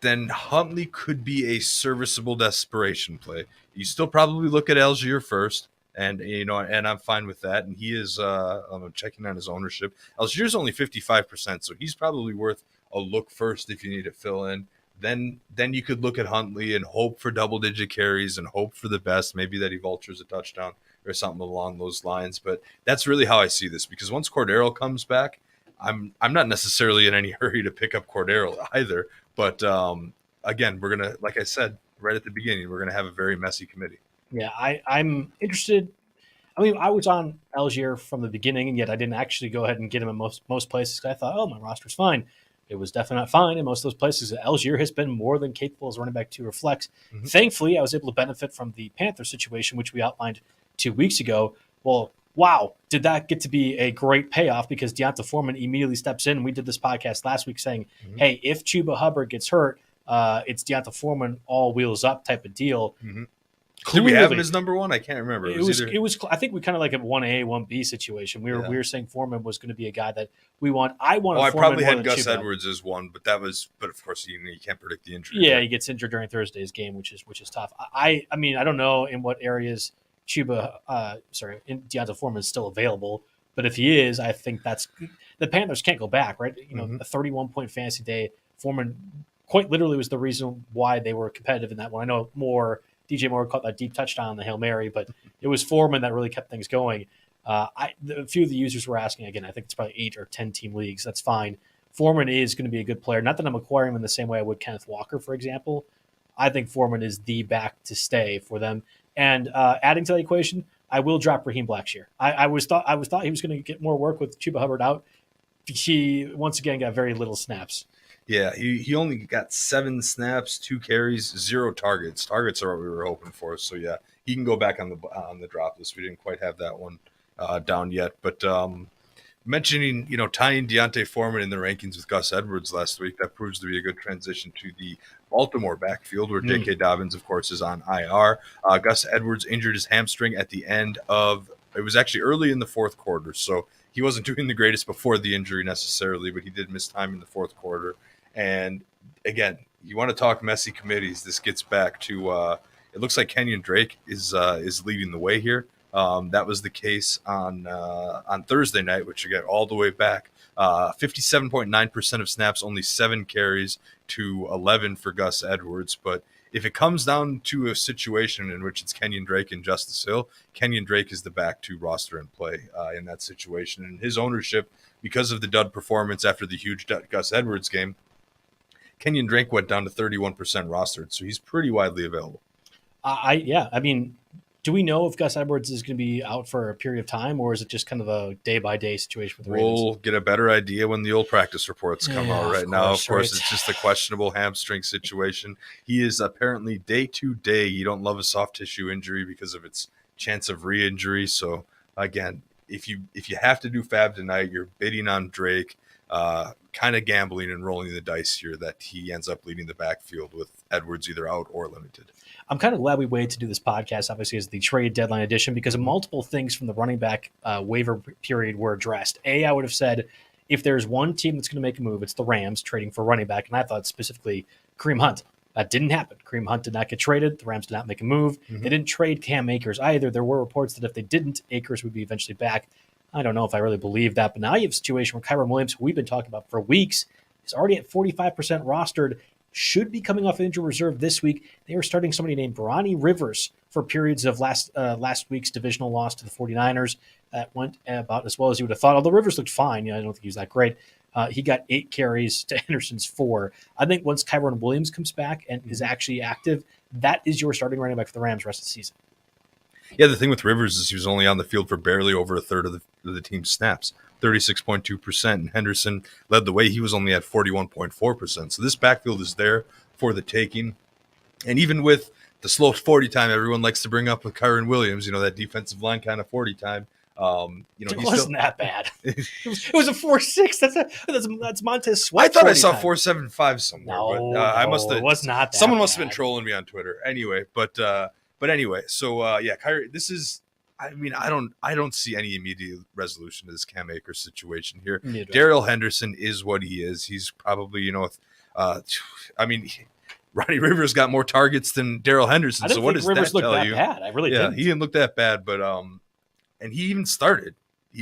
then Huntley could be a serviceable desperation play. You still probably look at Algier first, and I'm fine with that. And he is, I'm checking on his ownership. Algier's only 55%, so he's probably worth a look first if you need to fill in. Then you could look at Huntley and hope for double-digit carries and hope for the best, maybe that he vultures a touchdown or something along those lines. But that's really how I see this, because once Cordero comes back, I'm not necessarily in any hurry to pick up Cordero either. But again, we're going to, like I said right at the beginning, we're going to have a very messy committee. Yeah, I'm interested. I mean, I was on Algier from the beginning, and yet I didn't actually go ahead and get him in most places. I thought, oh, my roster's fine. It was definitely not fine in most of those places. Algier has been more than capable as running back 2 or flex. Thankfully, I was able to benefit from the Panther situation, which we outlined 2 weeks ago. Well, wow, did that get to be a great payoff, because Deonta Foreman immediately steps in. We did this podcast last week saying, hey, if Chuba Hubbard gets hurt, it's Deonta Foreman all wheels up type of deal. Did we have him as number one? I can't remember. It was. I think we kind of like a 1A, 1B situation. We were saying Foreman was going to be a guy that we want. I probably had Gus Edwards as one, but of course you can't predict the injury. Yeah, he gets injured during Thursday's game, which is tough. I mean, I don't know in what areas Deonta Foreman is still available, but if he is, I think that's the Panthers can't go back, right? A 31-point fantasy day. Foreman quite literally was the reason why they were competitive in that one. I know DJ Moore caught that deep touchdown on the Hail Mary, but it was Foreman that really kept things going. A few of the users were asking, again, I think it's probably 8 or 10 team leagues. That's fine. Foreman is going to be a good player. Not that I'm acquiring him in the same way I would Kenneth Walker, for example. I think Foreman is the back to stay for them. And adding to that equation, I will drop Raheem Blackshear. I thought he was going to get more work with Chuba Hubbard out. He once again got very little snaps. Yeah, he only got 7 snaps, 2 carries, 0 targets. Targets are what we were hoping for. So yeah, he can go back on the drop list. We didn't quite have that one down yet, but mentioning tying Deonta Foreman in the rankings with Gus Edwards last week, that proves to be a good transition to the Baltimore backfield, where J.K. Dobbins, of course, is on IR. Gus Edwards injured his hamstring at the end of it was actually early in the fourth quarter, so he wasn't doing the greatest before the injury necessarily, but he did miss time in the fourth quarter. And again, you want to talk messy committees. This gets back to it looks like Kenyon Drake is leading the way here. That was the case on Thursday night, which you get all the way back. 57.9% of snaps, only 7 carries to 11 for Gus Edwards. But if it comes down to a situation in which it's Kenyon Drake and Justice Hill, Kenyon Drake is the back to roster and play in that situation. And his ownership, because of the dud performance after the huge Gus Edwards game, Kenyon Drake went down to 31% rostered. So he's pretty widely available. I mean, do we know if Gus Edwards is going to be out for a period of time, or is it just kind of a day-by-day situation with the Ravens? We'll get a better idea when the old practice reports come out. Right now, of course, right. It's just a questionable hamstring situation. He is apparently day-to-day. You don't love a soft tissue injury because of its chance of re-injury. So, again, if you have to do FAAB tonight, you're bidding on Drake, kind of gambling and rolling the dice here that he ends up leading the backfield with Edwards either out or limited. I'm kind of glad we waited to do this podcast, obviously, as the trade deadline edition, because multiple things from the running back waiver period were addressed. I would have said if there's one team that's going to make a move, it's the Rams trading for running back, and I thought specifically Kareem Hunt. That didn't happen. Kareem Hunt did not get traded. The Rams did not make a move. Mm-hmm. They didn't trade Cam Akers either. There were reports that if they didn't, Akers would be eventually back. I don't know if I really believe that, but now you have a situation where Kyren Williams, who we've been talking about for weeks, is already at 45% rostered, should be coming off injury reserve this week. They are starting somebody named Ronnie Rivers for periods of last week's divisional loss to the 49ers. That went about as well as you would have thought, although Rivers looked fine. I don't think he was that great. He got 8 carries to Anderson's 4. I think once Kyren Williams comes back and is actually active, that is your starting running back for the Rams the rest of the season. Yeah, the thing with Rivers is he was only on the field for barely over a third of the team's snaps, 36.2%. And Henderson led the way. He was only at 41.4%. So this backfield is there for the taking. And even with the slow 40 time everyone likes to bring up with Kyren Williams, that defensive line kind of 40 time. It wasn't that bad. It was a 4.6. That's Montez Sweat. I thought I saw 4.75 somewhere. No, but I must have. It was not. Someone must have been trolling me on Twitter. Anyway, but anyway, so Kyrie, this is. I mean, I don't see any immediate resolution to this Cam Akers situation here. Darrell Henderson is what he is. He's probably Ronnie Rivers got more targets than Darrell Henderson. So what does Rivers that tell that you? Bad. I really didn't. He didn't look that bad, but and he even started.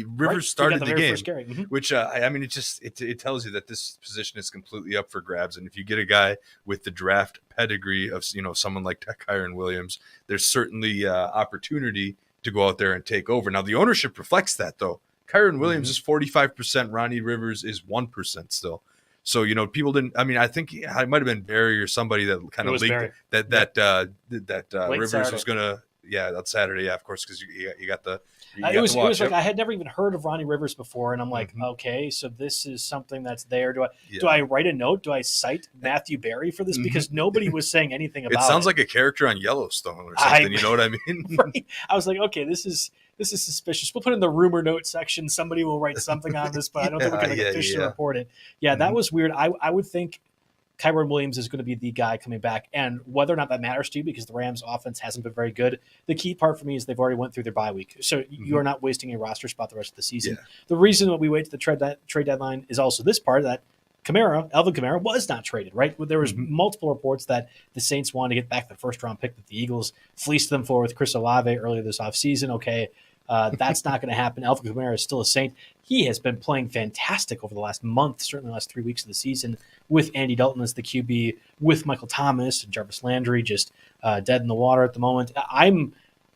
Rivers started the game, mm-hmm. which it tells you that this position is completely up for grabs. And if you get a guy with the draft pedigree of someone like Kyren Williams, there's certainly opportunity to go out there and take over. Now the ownership reflects that though. Kyren Williams is 45%. Ronnie Rivers is 1% still. So people didn't. I mean, I think it might have been Barry or somebody that kind of leaked that Rivers Saturday. Was gonna. Yeah, that's Saturday. Yeah, of course, because you got the. It was like I had never even heard of Ronnie Rivers before, and I'm like, okay, so this is something that's there. Do I write a note? Do I cite Matthew Berry for this? Because nobody was saying anything about it. It sounds like a character on Yellowstone or something. You know what I mean? Right. I was like, okay, this is suspicious. We'll put it in the rumor note section. Somebody will write something on this, but I don't think we can officially report it. Yeah, that was weird. I would think Kyren Williams is going to be the guy coming back, and whether or not that matters to you because the Rams offense hasn't been very good, the key part for me is they've already went through their bye week. So you are not wasting a roster spot the rest of the season. Yeah. The reason that we wait to the trade deadline is also this part that Alvin Kamara was not traded, right? There was multiple reports that the Saints wanted to get back the first-round pick that the Eagles fleeced them for with Chris Olave earlier this offseason. Okay, that's not going to happen. Alvin Kamara is still a Saint. He has been playing fantastic over the last month, certainly the last 3 weeks of the season, with Andy Dalton as the QB, with Michael Thomas and Jarvis Landry just dead in the water at the moment.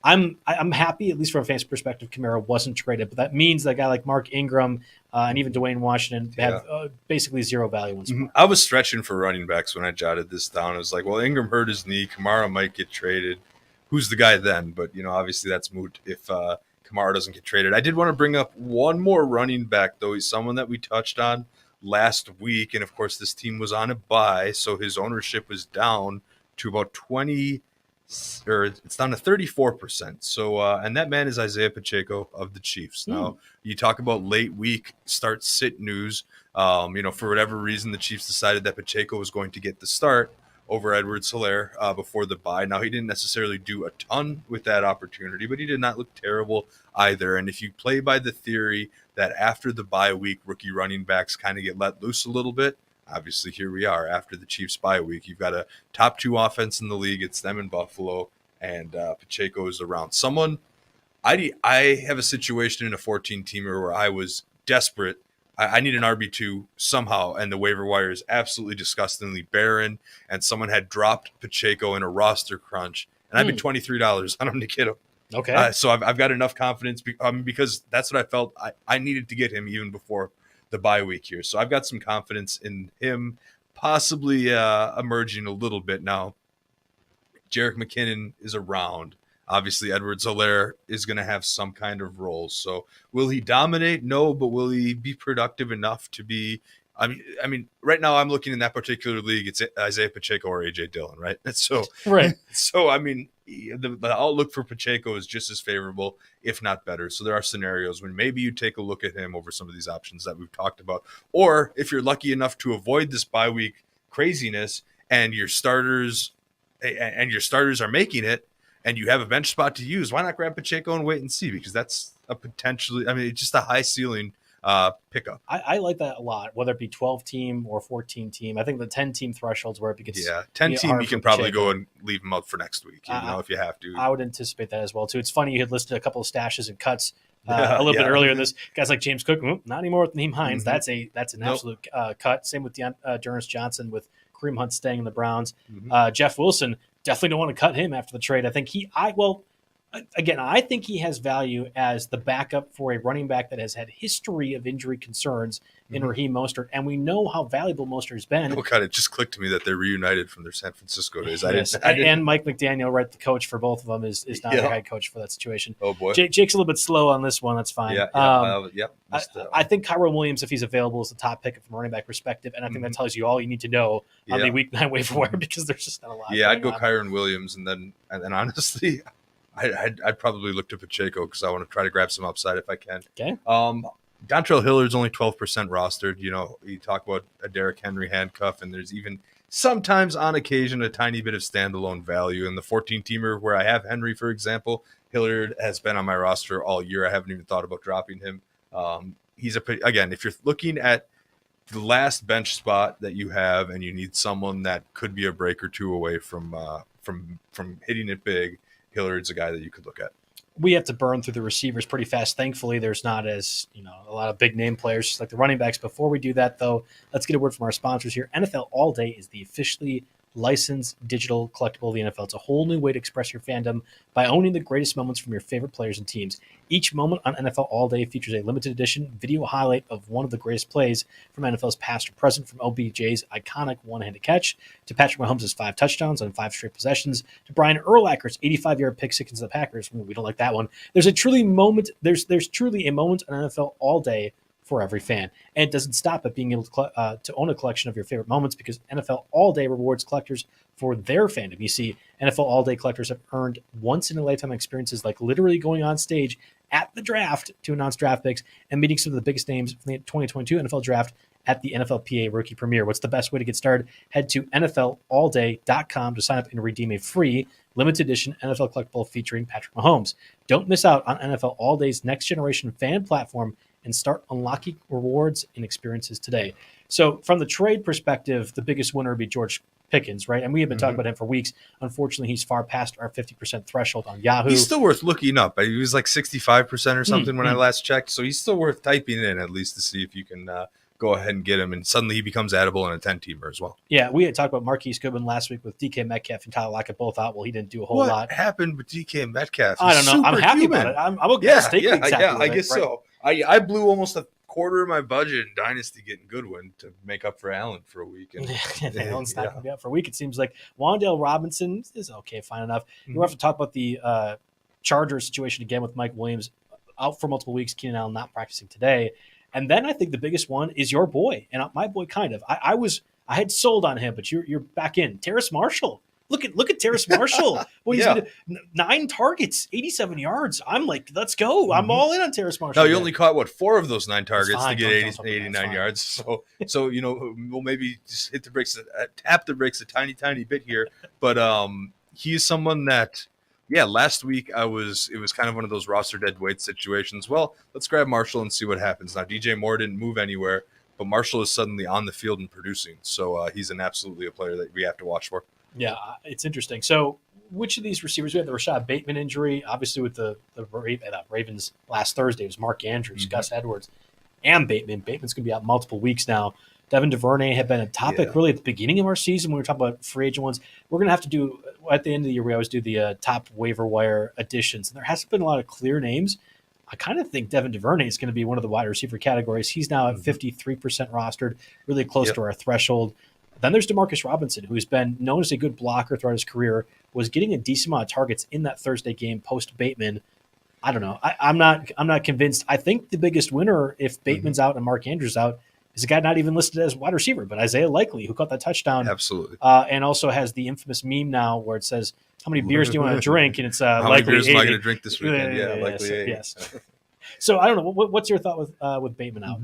I'm happy, at least from a fantasy perspective, Kamara wasn't traded, but that means that a guy like Mark Ingram and even Dwayne Washington have basically zero value in spot. I was stretching for running backs when I jotted this down. It was like, well, Ingram hurt his knee. Kamara might get traded. Who's the guy then? But, obviously that's moot if Kamara doesn't get traded. I did want to bring up one more running back, though. He's someone that we touched on last week. And, of course, this team was on a bye, so his ownership was down to about 20 – or it's down to 34%. So, and that man is Isaiah Pacheco of the Chiefs. Now, you talk about late week start sit news. For whatever reason, the Chiefs decided that Pacheco was going to get the start over Edwards-Helaire before the bye. Now, he didn't necessarily do a ton with that opportunity, but he did not look terrible either. And if you play by the theory that after the bye week, rookie running backs kind of get let loose a little bit, obviously, here we are after the Chiefs bye week. You've got a top 2 offense in the league. It's them in Buffalo, and Pacheco is around. Someone I have a situation in a 14-teamer where I was desperate. I need an RB2 somehow, and the waiver wire is absolutely disgustingly barren, and someone had dropped Pacheco in a roster crunch, and I paid $23 on him to get him. Okay. So I've got enough confidence because that's what I felt. I needed to get him even before the bye week here. So I've got some confidence in him possibly emerging a little bit now. Jerick McKinnon is around. Obviously, Edwards-Helaire is going to have some kind of role. So will he dominate? No, but will he be productive enough to be? I mean, right now I'm looking in that particular league. It's Isaiah Pacheco or AJ Dillon, right? So Right. So I mean, the outlook for Pacheco is just as favorable, if not better. So there are scenarios when maybe you take a look at him over some of these options that we've talked about, or if you're lucky enough to avoid this bye week craziness and your starters are making it, and you have a bench spot to use, why not grab Pacheco and wait and see? Because that's a potentially, it's just a high ceiling pickup. I like that a lot, whether it be 12-team or 14-team. I think the 10-team thresholds where it gets 10-team you can probably go and leave them out for next week, if you have to. I would anticipate that as well too. It's funny you had listed a couple of stashes and cuts a little bit earlier in this. Guys like James Cook, not anymore with Nahim Heinz. Mm-hmm. That's an absolute cut. Same with Dearness Johnson with Kareem Hunt staying in the Browns. Mm-hmm. Jeff Wilson, definitely don't want to cut him after the trade. I think I think he has value as the backup for a running back that has had history of injury concerns in Raheem Mostert, and we know how valuable Mostert has been. Oh God, it just clicked to me that they're reunited from their San Francisco days. Yes. And Mike McDaniel, right, the coach for both of them, is not the head coach for that situation. Oh boy, Jake's a little bit slow on this one. That's fine. I think Kyron Williams, if he's available, is the top pick from a running back perspective, and I think that tells you all you need to know on the Week 9 waiver wire because there's just not a lot. Yeah, I'd go Kyron Williams, and then honestly, I'd probably look to Pacheco because I want to try to grab some upside if I can. Okay. Dontrell Hilliard's only 12% rostered. You talk about a Derrick Henry handcuff, and there's even sometimes on occasion a tiny bit of standalone value. In the 14-teamer where I have Henry, for example, Hilliard has been on my roster all year. I haven't even thought about dropping him. Again, if you're looking at the last bench spot that you have and you need someone that could be a break or two away from hitting it big, Hilliard's a guy that you could look at. We have to burn through the receivers pretty fast. Thankfully, there's not a lot of big name players just like the running backs. Before we do that, though, let's get a word from our sponsors here. NFL All Day is the officially licensed digital collectible of the NFL. It's a whole new way to express your fandom by owning the greatest moments from your favorite players and teams. Each moment on NFL All Day features a limited edition video highlight of one of the greatest plays from NFL's past or present, from OBJ's iconic one-handed catch to Patrick Mahomes' 5 touchdowns on 5 straight possessions to Brian Urlacher's 85-yard pick six into the Packers. We don't like that one. There's truly a moment on NFL All Day for every fan. And it doesn't stop at being able to own a collection of your favorite moments, because NFL All Day rewards collectors for their fandom. You see, NFL All Day collectors have earned once-in-a-lifetime experiences like literally going on stage at the draft to announce draft picks and meeting some of the biggest names from the 2022 NFL Draft at the NFLPA Rookie Premiere. What's the best way to get started? Head to NFLAllDay.com to sign up and redeem a free limited edition NFL collectible featuring Patrick Mahomes. Don't miss out on NFL All Day's next generation fan platform and start unlocking rewards and experiences today. So from the trade perspective, the biggest winner would be George Pickens, right? And we have been talking about him for weeks. Unfortunately, he's far past our 50% threshold on Yahoo. He's still worth looking up. He was like 65% or something when I last checked. So he's still worth typing in at least to see if you can go ahead and get him. And suddenly he becomes addable in a 10-teamer as well. Yeah, we had talked about Marquise Goodwin last week with DK Metcalf and Tyler Lockett both out. Well, he didn't do a whole lot. What happened with DK Metcalf? I don't know. I'm happy about it. I'm okay. I guess so. I blew almost a quarter of my budget in Dynasty getting Goodwin to make up for Allen for a week. And Allen's not going to be out for a week. It seems like Wan'Dale Robinson is okay, fine enough. We'll have to talk about the Chargers situation again with Mike Williams out for multiple weeks, Keenan Allen not practicing today. And then I think the biggest one is your boy, and my boy kind of. I had sold on him, but you're back in. Terrace Marshall. Look at Terrace Marshall. Well, he's 9 targets, 87 yards. I'm like, let's go. I'm all in on Terrace Marshall. No, you only caught 4 of those 9 targets to get 89 yards. So we'll maybe just hit the brakes, tap the brakes a tiny bit here. But he's someone that, last week it was kind of one of those roster dead weight situations. Well, let's grab Marshall and see what happens. Now, DJ Moore didn't move anywhere, but Marshall is suddenly on the field and producing. So he's absolutely a player that we have to watch for. Yeah, it's interesting. So which of these receivers? We had the Rashad Bateman injury, obviously with the Ravens last Thursday. It was Mark Andrews, Gus Edwards, and Bateman. Bateman's going to be out multiple weeks now. Devin DuVernay had been a topic really at the beginning of our season when we were talking about free agent ones. We're going to have to do, at the end of the year, we always do the top waiver wire additions. And there hasn't been a lot of clear names. I kind of think Devin DuVernay is going to be one of the wide receiver categories. He's now at 53% rostered, really close to our threshold. Then there's Demarcus Robinson, who's been known as a good blocker throughout his career, was getting a decent amount of targets in that Thursday game post Bateman. I don't know. I'm not convinced. I think the biggest winner, if Bateman's out and Mark Andrews out, is a guy not even listed as wide receiver, but Isaiah Likely, who caught that touchdown. Absolutely. And also has the infamous meme now where it says, how many beers do you want to drink? And it's how Likely many beers 80. am I going to drink this weekend? Likely 80. Yes. So I don't know. What's your thought with Bateman out?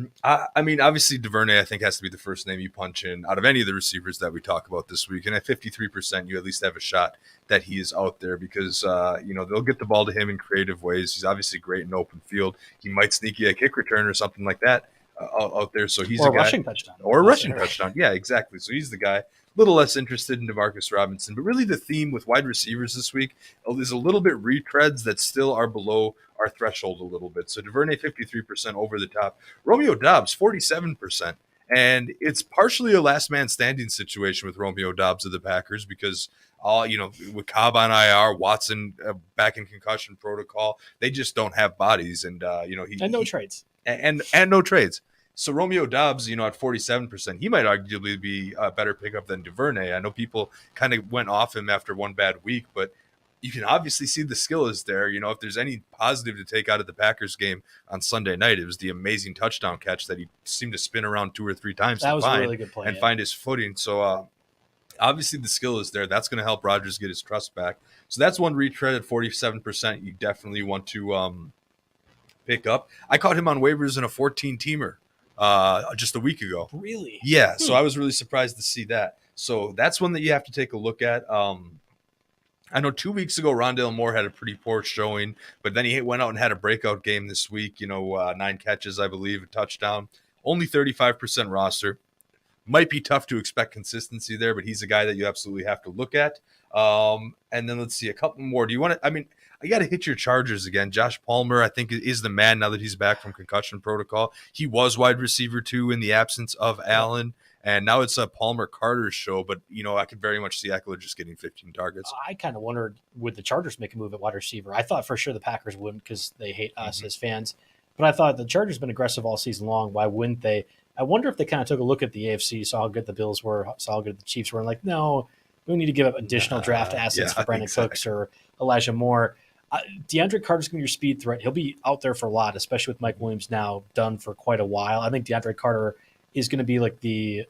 I mean, obviously, DuVernay, I think, has to be the first name you punch in out of any of the receivers that we talk about this week. And at 53%, you at least have a shot that he is out there because, they'll get the ball to him in creative ways. He's obviously great in open field. He might sneak you a kick return or something like that out there. So he's or a guy. Rushing touchdown. Or a rushing touchdown. Yeah, exactly. So he's the guy. Little less interested in Demarcus Robinson, but really the theme with wide receivers this week is a little bit retreads that still are below our threshold a little bit. So DuVernay 53% over the top, Romeo Doubs 47%, and it's partially a last man standing situation with Romeo Doubs of the Packers because with Cobb on IR, Watson back in concussion protocol, they just don't have bodies, and no trades and no trades. So Romeo Doubs, at 47%, he might arguably be a better pickup than DuVernay. I know people kind of went off him after one bad week, but you can obviously see the skill is there. If there's any positive to take out of the Packers game on Sunday night, it was the amazing touchdown catch that he seemed to spin around 2 or 3 times that was a really good play, and find his footing. So obviously the skill is there. That's going to help Rodgers get his trust back. So that's one retread at 47%. You definitely want to pick up. I caught him on waivers in a 14-teamer. Just a week ago. Really? Yeah. So I was really surprised to see that. So that's one that you have to take a look at. I know 2 weeks ago, Rondale Moore had a pretty poor showing, but then he went out and had a breakout game this week, 9 catches, I believe, a touchdown, only 35% roster. Might be tough to expect consistency there, but he's a guy that you absolutely have to look at. And then let's see a couple more. Do you want to, I got to hit your Chargers again. Josh Palmer, I think, is the man now that he's back from concussion protocol. He was wide receiver 2 in the absence of Allen, and now it's a Palmer Carter's show. But, I could very much see Eckler just getting 15 targets. I kind of wondered, would the Chargers make a move at wide receiver? I thought for sure the Packers wouldn't because they hate us as fans. But I thought the Chargers have been aggressive all season long. Why wouldn't they? I wonder if they kind of took a look at the AFC, saw how good the Bills were, saw how good the Chiefs were, and like, no, we need to give up additional draft assets for Brandon Cooks or Elijah Moore. DeAndre Carter's going to be your speed threat. He'll be out there for a lot, especially with Mike Williams now done for quite a while. I think DeAndre Carter is going to be like the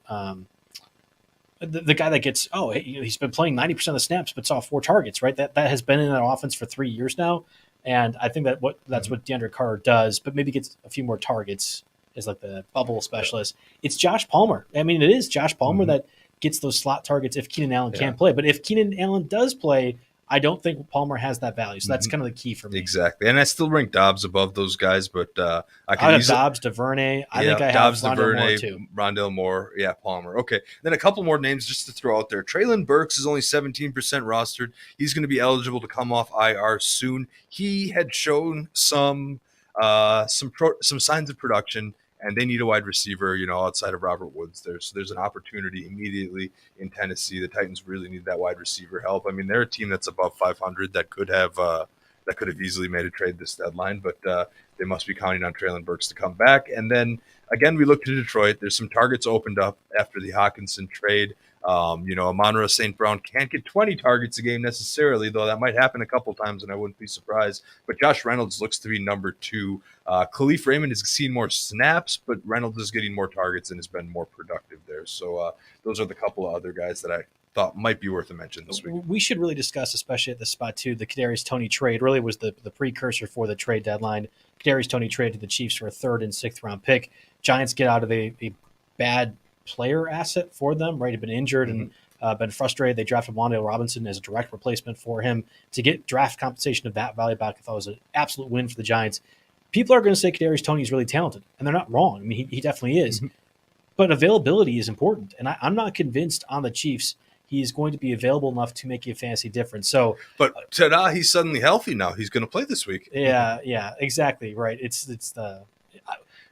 guy that gets, he's been playing 90% of the snaps, but saw 4 targets, right? That has been in that offense for 3 years now. And I think that's what DeAndre Carter does, but maybe gets a few more targets as like the bubble specialist. It's Josh Palmer. It is Josh Palmer that gets those slot targets if Keenan Allen can't play. But if Keenan Allen does play, I don't think Palmer has that value. So that's kind of the key for me. Exactly. And I still rank Dobbs above those guys, but I have Dobbs, DuVernay. I think I Dobbs, have Rondale Moore too. Rondale Moore. Yeah, Palmer. Okay. Then a couple more names just to throw out there. Traylon Burks is only 17% rostered. He's going to be eligible to come off IR soon. He had shown some signs of production, and they need a wide receiver, outside of Robert Woods there. So there's an opportunity immediately in Tennessee. The Titans really need that wide receiver help. They're a team that's above 500 that could have easily made a trade this deadline, but they must be counting on Traylon Burks to come back. And then again, we look to Detroit. There's some targets opened up after the Hawkinson trade. Amon-Ra St. Brown can't get 20 targets a game necessarily, though that might happen a couple times, and I wouldn't be surprised. But Josh Reynolds looks to be number 2. Khalif Raymond has seen more snaps, but Reynolds is getting more targets and has been more productive there. So those are the couple of other guys that I thought might be worth a mention this week. We should really discuss, especially at this spot too, the Kadarius Toney trade really was the precursor for the trade deadline. Kadarius Toney traded to the Chiefs for a 3rd and 6th round pick. Giants get out of a bad player asset for them, right? Had been injured and been frustrated. They drafted Wan'Dale Robinson as a direct replacement for him. To get draft compensation of that value back, I thought was an absolute win for the Giants. People are going to say Kadarius Toney is really talented, and they're not wrong. He definitely is. But availability is important, and I'm not convinced on the Chiefs he's going to be available enough to make a fantasy difference. So, but ta-da, he's suddenly healthy now. He's going to play this week. Yeah, exactly right. It's the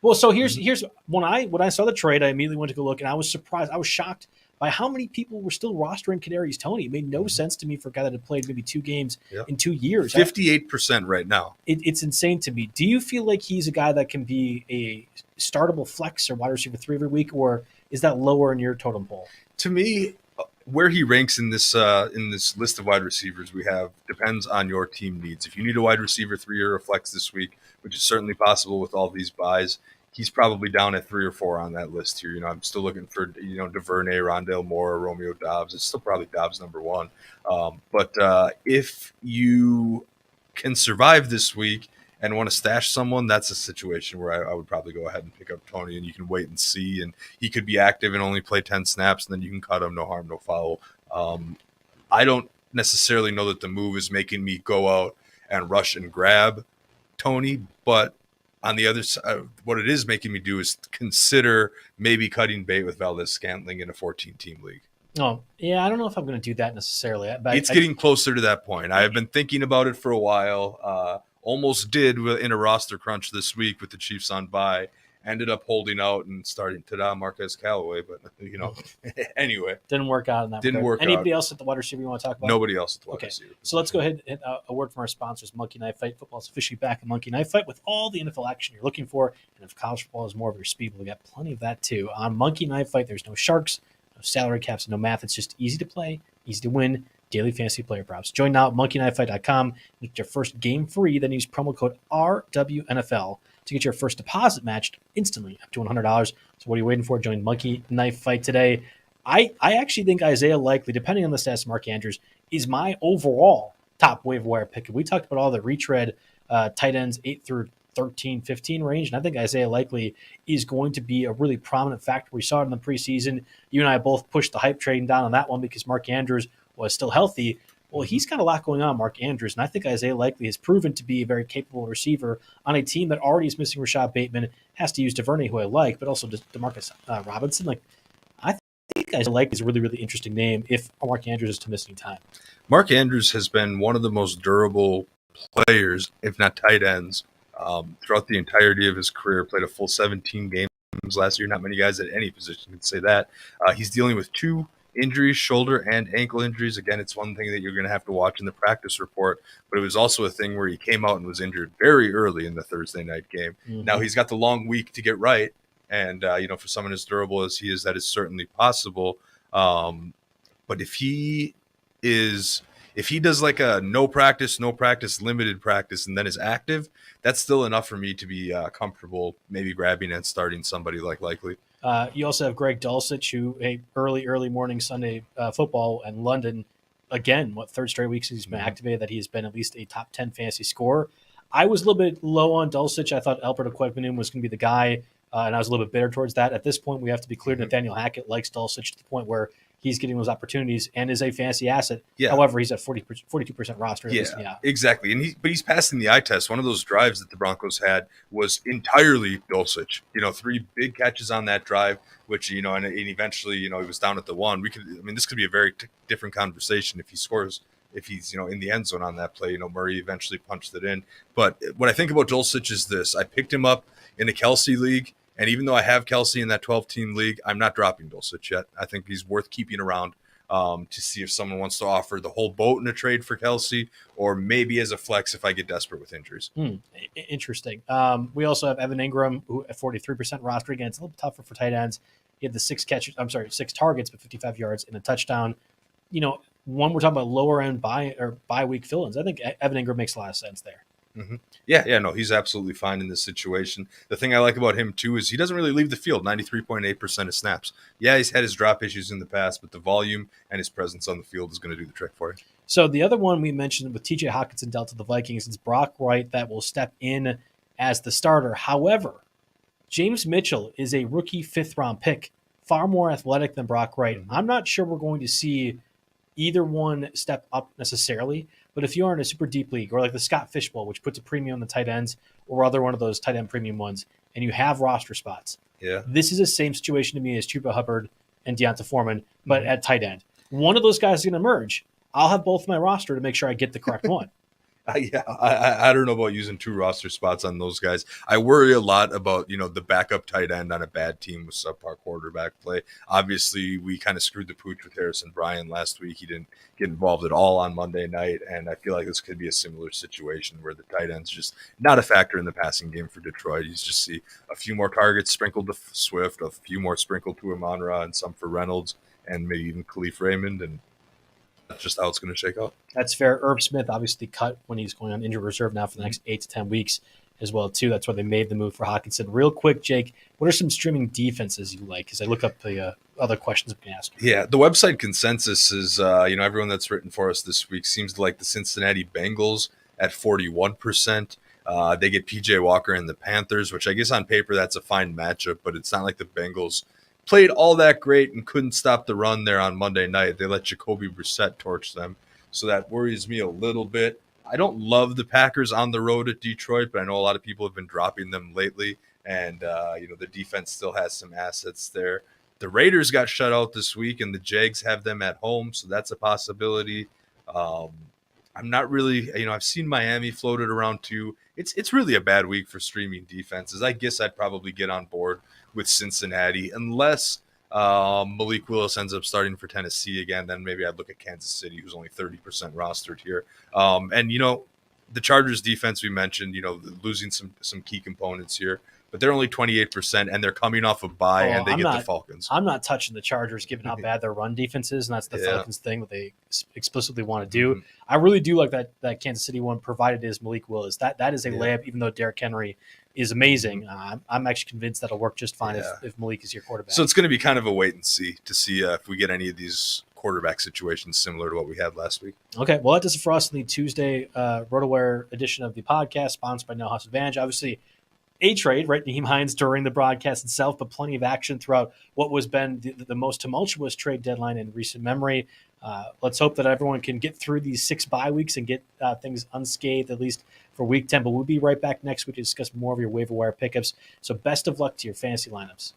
well. So here's when I saw the trade, I immediately went to go look, and I was surprised. I was shocked by how many people were still rostering Kadarius Toney. It made no sense to me for a guy that had played maybe 2 games in 2 years. 58% right now. It's insane to me. Do you feel like he's a guy that can be a startable flex or wide receiver 3 every week, or is that lower in your totem pole? To me, where he ranks in this list of wide receivers we have depends on your team needs. If you need a wide receiver 3 or a flex this week, which is certainly possible with all these buys, he's probably down at 3 or 4 on that list here. I'm still looking for DuVernay, Rondale Moore, Romeo Dobbs. It's still probably Dobbs number 1. But if you can survive this week and want to stash someone, that's a situation where I would probably go ahead and pick up Toney, and you can wait and see. And he could be active and only play 10 snaps, and then you can cut him. No harm, no foul. I don't necessarily know that the move is making me go out and rush and grab Toney, but on the other side, what it is making me do is consider maybe cutting bait with Valdez-Scantling in a 14-team league. Oh, yeah, I don't know if I'm going to do that necessarily. But it's getting closer to that point. I have been thinking about it for a while. Almost did in a roster crunch this week with the Chiefs on bye. Ended up holding out and starting ta-da, Marquez Callaway, but anyway. Didn't work out in that. Didn't work out. Anybody else at the wide receiver you want to talk about? Nobody else at the wide receiver. So let's go ahead and hit a word from our sponsors. Monkey Knife Fight. Football is officially back at Monkey Knife Fight with all the NFL action you're looking for. And if college football is more of your speed, we got plenty of that too. On Monkey Knife Fight, there's no sharks, no salary caps, and no math. It's just easy to play, easy to win. Daily fantasy player props. Join now at monkeyknifefight.com and get your first game free. Then use promo code RWNFL to get your first deposit matched instantly up to $100. So what are you waiting for? Join Monkey Knife Fight today. I actually think Isaiah Likely, depending on the stats of Mark Andrews, is my overall top waiver wire pick. We talked about all the retread tight ends 8 through 13, 15 range, and I think Isaiah Likely is going to be a really prominent factor. We saw it in the preseason. You and I both pushed the hype train down on that one because Mark Andrews was still healthy. Well, he's got a lot going on, Mark Andrews, and I think Isaiah Likely has proven to be a very capable receiver on a team that already is missing Rashad Bateman, has to use DuVernay, who I like, but also DeMarcus Robinson. I think Isaiah Likely is a really, really interesting name if Mark Andrews is to miss any time. Mark Andrews has been one of the most durable players, if not tight ends, throughout the entirety of his career. Played a full 17 games last year. Not many guys at any position can say that. He's dealing with 2 injuries, shoulder and ankle injuries. Again, it's one thing that you're going to have to watch in the practice report, but it was also a thing where he came out and was injured very early in the Thursday night game. Mm-hmm. Now he's got the long week to get right, and for someone as durable as he is, that is certainly possible. But if he does like a no practice, limited practice, and then is active, that's still enough for me to be comfortable maybe grabbing and starting somebody like Likely. You also have Greg Dulcich, who early morning Sunday football in London, again, 3rd straight week since he's been activated, that he's been at least a top 10 fantasy scorer. I was a little bit low on Dulcich. I thought Alberto Quegmanum was going to be the guy, and I was a little bit bitter towards that. At this point, we have to be clear. Nathaniel Hackett likes Dulcich to the point where he's getting those opportunities and is a fantasy asset. Yeah. However, he's at 42% roster. Yeah, exactly. But he's passing the eye test. One of those drives that the Broncos had was entirely Dulcich. 3 big catches on that drive, which, and eventually, he was down at the 1. This could be a very different conversation if he scores, if he's, in the end zone on that play. Murray eventually punched it in. But what I think about Dulcich is this. I picked him up in a Kelsey league. And even though I have Kelsey in that 12-team league, I'm not dropping Dulcich yet. I think he's worth keeping around to see if someone wants to offer the whole boat in a trade for Kelsey, or maybe as a flex if I get desperate with injuries. Interesting. We also have Evan Ingram, who at 43% roster. Again, it's a little tougher for tight ends. He had the 6 targets, but 55 yards and a touchdown. When we're talking about lower end bye week fill-ins, I think Evan Ingram makes a lot of sense there. Mm-hmm. Yeah, no, he's absolutely fine in this situation. The thing I like about him, too, is he doesn't really leave the field 93.8% of snaps. Yeah, he's had his drop issues in the past, but the volume and his presence on the field is going to do the trick for you. So the other one we mentioned with TJ Hockenson dealt to the Vikings is Brock Wright that will step in as the starter. However, James Mitchell is a rookie 5th-round pick, far more athletic than Brock Wright. Mm-hmm. I'm not sure we're going to see either one step up necessarily. But if you are in a super deep league, or like the Scott Fishbowl, which puts a premium on the tight ends, or other one of those tight end premium ones, and you have roster spots, this is the same situation to me as Chuba Hubbard and Deonta Foreman, but at tight end, one of those guys is going to emerge. I'll have both my roster to make sure I get the correct one. I don't know about using 2 roster spots on those guys. I worry a lot about, the backup tight end on a bad team with subpar quarterback play. Obviously, we kind of screwed the pooch with Harrison Bryant last week. He didn't get involved at all on Monday night, and I feel like this could be a similar situation where the tight end's just not a factor in the passing game for Detroit. You just see a few more targets sprinkled to Swift, a few more sprinkled to Amon-Ra, and some for Reynolds, and maybe even Khalif Raymond, and that's just how it's going to shake out. That's fair. Irv Smith obviously cut when he's going on injured reserve now for the next 8 to 10 weeks as well, too. That's why they made the move for Hockenson. Real quick, Jake, what are some streaming defenses you like? Because I look up the other questions we can ask you. Yeah, the website consensus is, everyone that's written for us this week seems to like the Cincinnati Bengals at 41%. They get P.J. Walker and the Panthers, which I guess on paper that's a fine matchup, but it's not like the Bengals played all that great and couldn't stop the run there on Monday night. They let Jacoby Brissett torch them, so that worries me a little bit. I don't love the Packers on the road at Detroit, but I know a lot of people have been dropping them lately, and the defense still has some assets there. The Raiders got shut out this week, and the Jags have them at home, so that's a possibility. I'm not really, I've seen Miami floated around too. It's really a bad week for streaming defenses. I guess I'd probably get on board with Cincinnati unless Malik Willis ends up starting for Tennessee again. Then maybe I'd look at Kansas City, who's only 30% rostered here. The Chargers defense we mentioned, losing some key components here, but they're only 28% and they're coming off a bye and they get the Falcons. I'm not touching the Chargers given how bad their run defense is, and that's the Falcons thing that they explicitly want to do. Mm-hmm. I really do like that Kansas City one, provided it is Malik Willis. That is a layup, even though Derrick Henry is amazing. I'm actually convinced that'll work just fine if Malik is your quarterback. So it's going to be kind of a wait and see to see if we get any of these quarterback situations similar to what we had last week. Okay, well, that does it for us in the Tuesday RotoWire edition of the podcast, sponsored by No House Advantage. Obviously, a trade, right? Nahim Heinz during the broadcast itself, but plenty of action throughout what was been the most tumultuous trade deadline in recent memory. Let's hope that everyone can get through these 6 bye weeks and get things unscathed, at least for week 10. But we'll be right back next week to discuss more of your waiver wire pickups. So best of luck to your fantasy lineups.